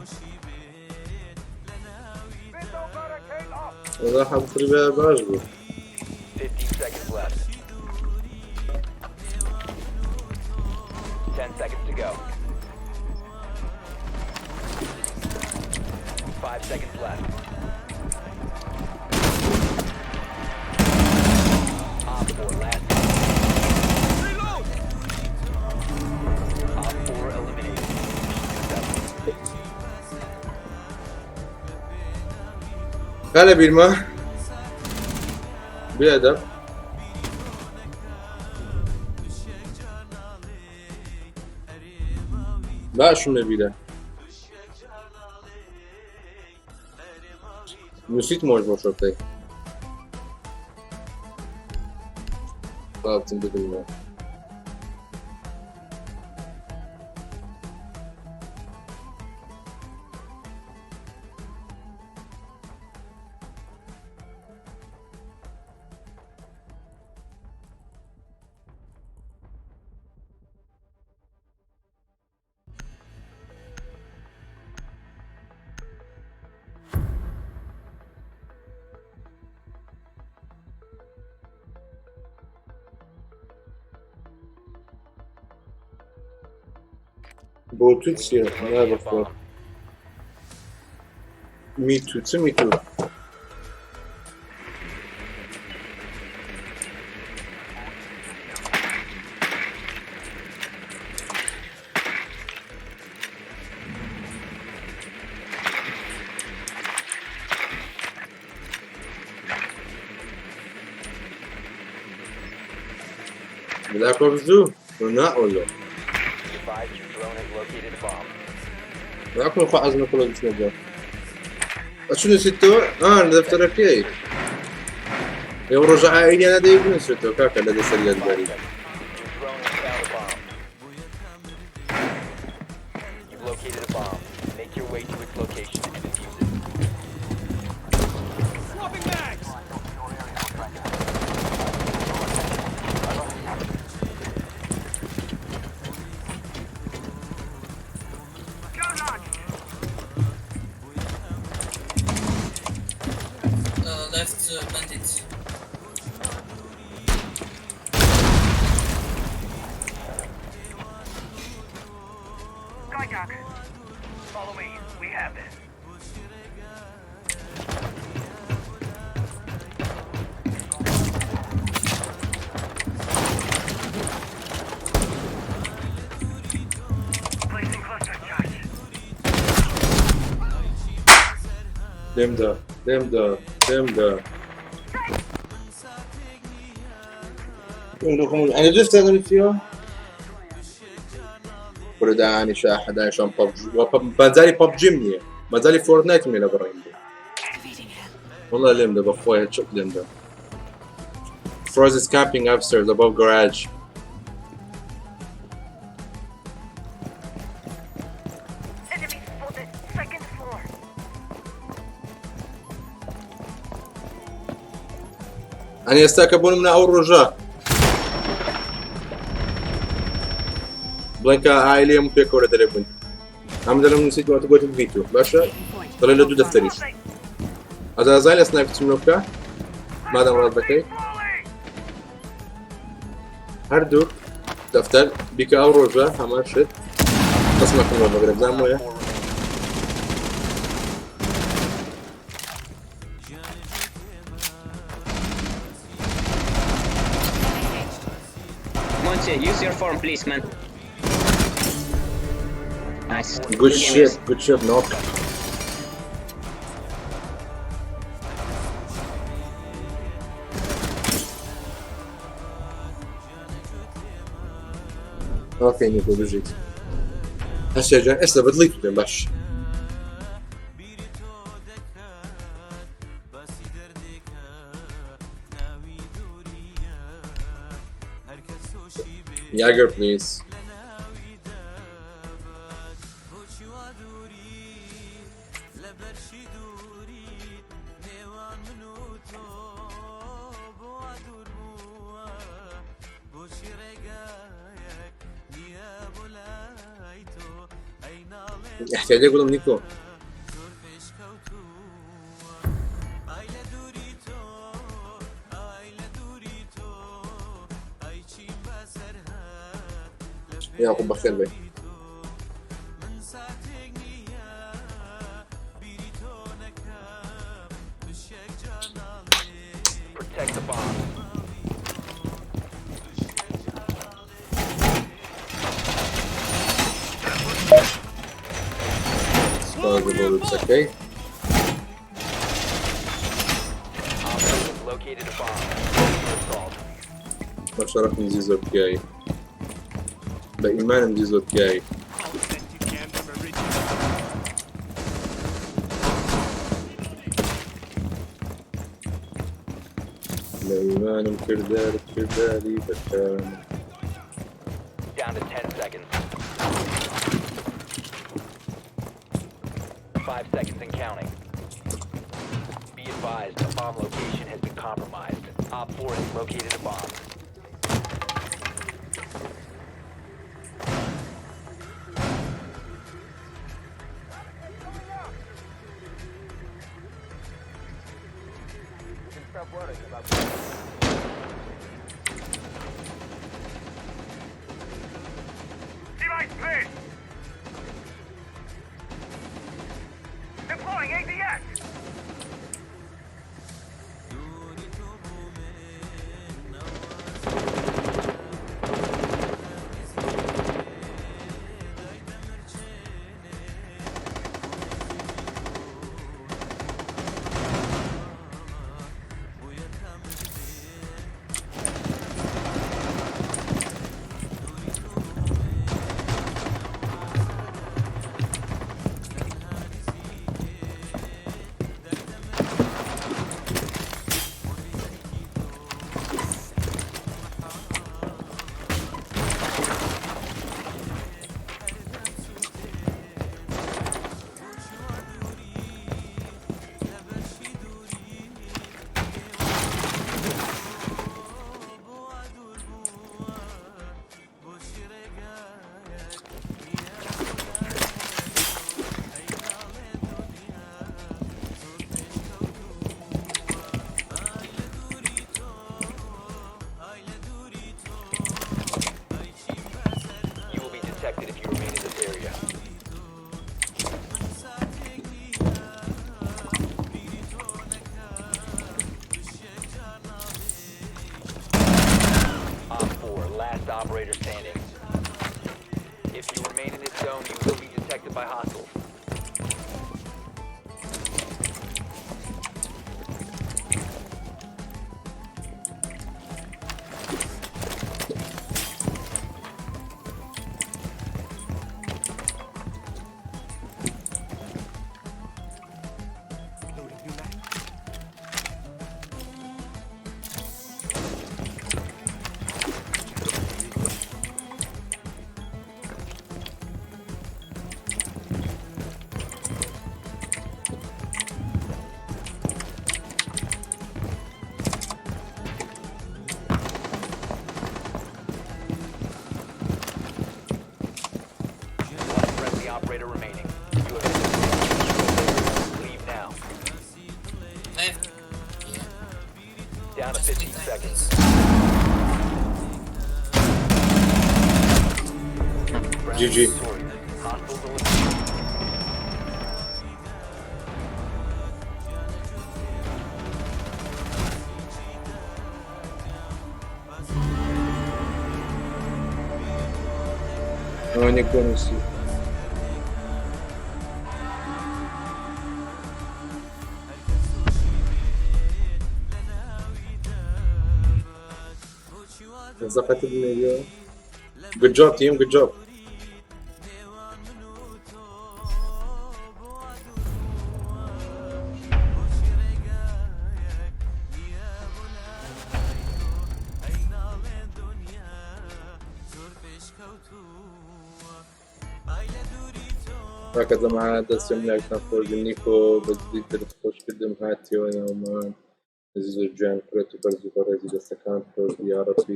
Window barricade up. والله حط لي بعجبه. 15 seconds left. 10 seconds to go. 5 seconds left. Op 4 last. Op 4 eliminated. هلا بيرما بأدب. لا شو نبيله. نسيت موج شرطي. طلعت من بالله. بۆ تو چییە؟ Located نا a بەخۆ bomb. میتو چ میتو؟ Black Ops 2 ولا ولا Advise your drone has located a bomb. معكم خو عزمة كل الاسم شنو ستو؟ دفتر كي يوم رجع عائلي انا دايب من ستو كاكا الذي سريع الباري Your drone has found a bomb. You've located a bomb. Make your way to its location and defuse it. Left bandit. Skydock. Follow me. We have this. Placing cluster charge. them the انا جبت هذا الفيديو برداني شاحد عشان ببجي بنزالي ببجي مني بنزالي فورتنايت من ابراهيم والله لم ده بخوي هتشوف لم ده Froze is camping upstairs above garage. Enemy spotted. Second floor. أنا يستكبون من أول رجاء. بلانكا عائلية ممكن ولا تليفون. عم دلهم نسيت وقت قلت الفيديو باشا طلع له دو دفتريش. هذا زايل سنايب تسموكا. ماذا مراد بكي؟ هردو دفتر بك أول رجاء همار شد. قسمك من المغرب زعمو يا. Monty, use your form, please, man. Nice. Good shit, knock. اوكي نيكو بجيت هسه جاي هسه بدليت باش Jagger, please. احتاج اقول لهم نيكو يعقوب بخير بي Protect the bomb. it's okay. Operators located a bomb. Assault. ما شرف مزيز اوكي بإيمان مزيز اوكي بإيمان كرداري بكان Down to 10 seconds. 5 seconds and counting. Be advised, the bomb location has been compromised. Op 4 has located a bomb. Device placed. zone, you will be detected by hostiles. One friendly operator remaining. You have leave now. Left. Down to 15 seconds. GG. Victorious. Hostiles eliminated. никто не сидит. نزقت المليون. Good job team, good job. هكذا مع دست يملك نفور بالنيكو بجديد تخش قدم هاتي وانا ومان عزيز الجان كريتو برزو برزي دستكان for the RP.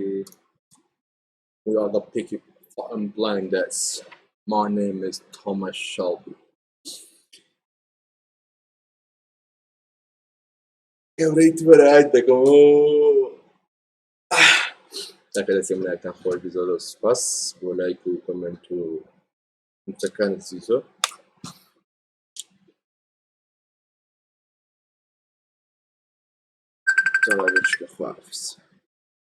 We are the picky fucking blinders. My name is Thomas Shelby. يا ريت برعدك هكذا سيمنا كان خور بزولوس بس ولايكو كومنتو انت كان سيزو ترى وش اخوافس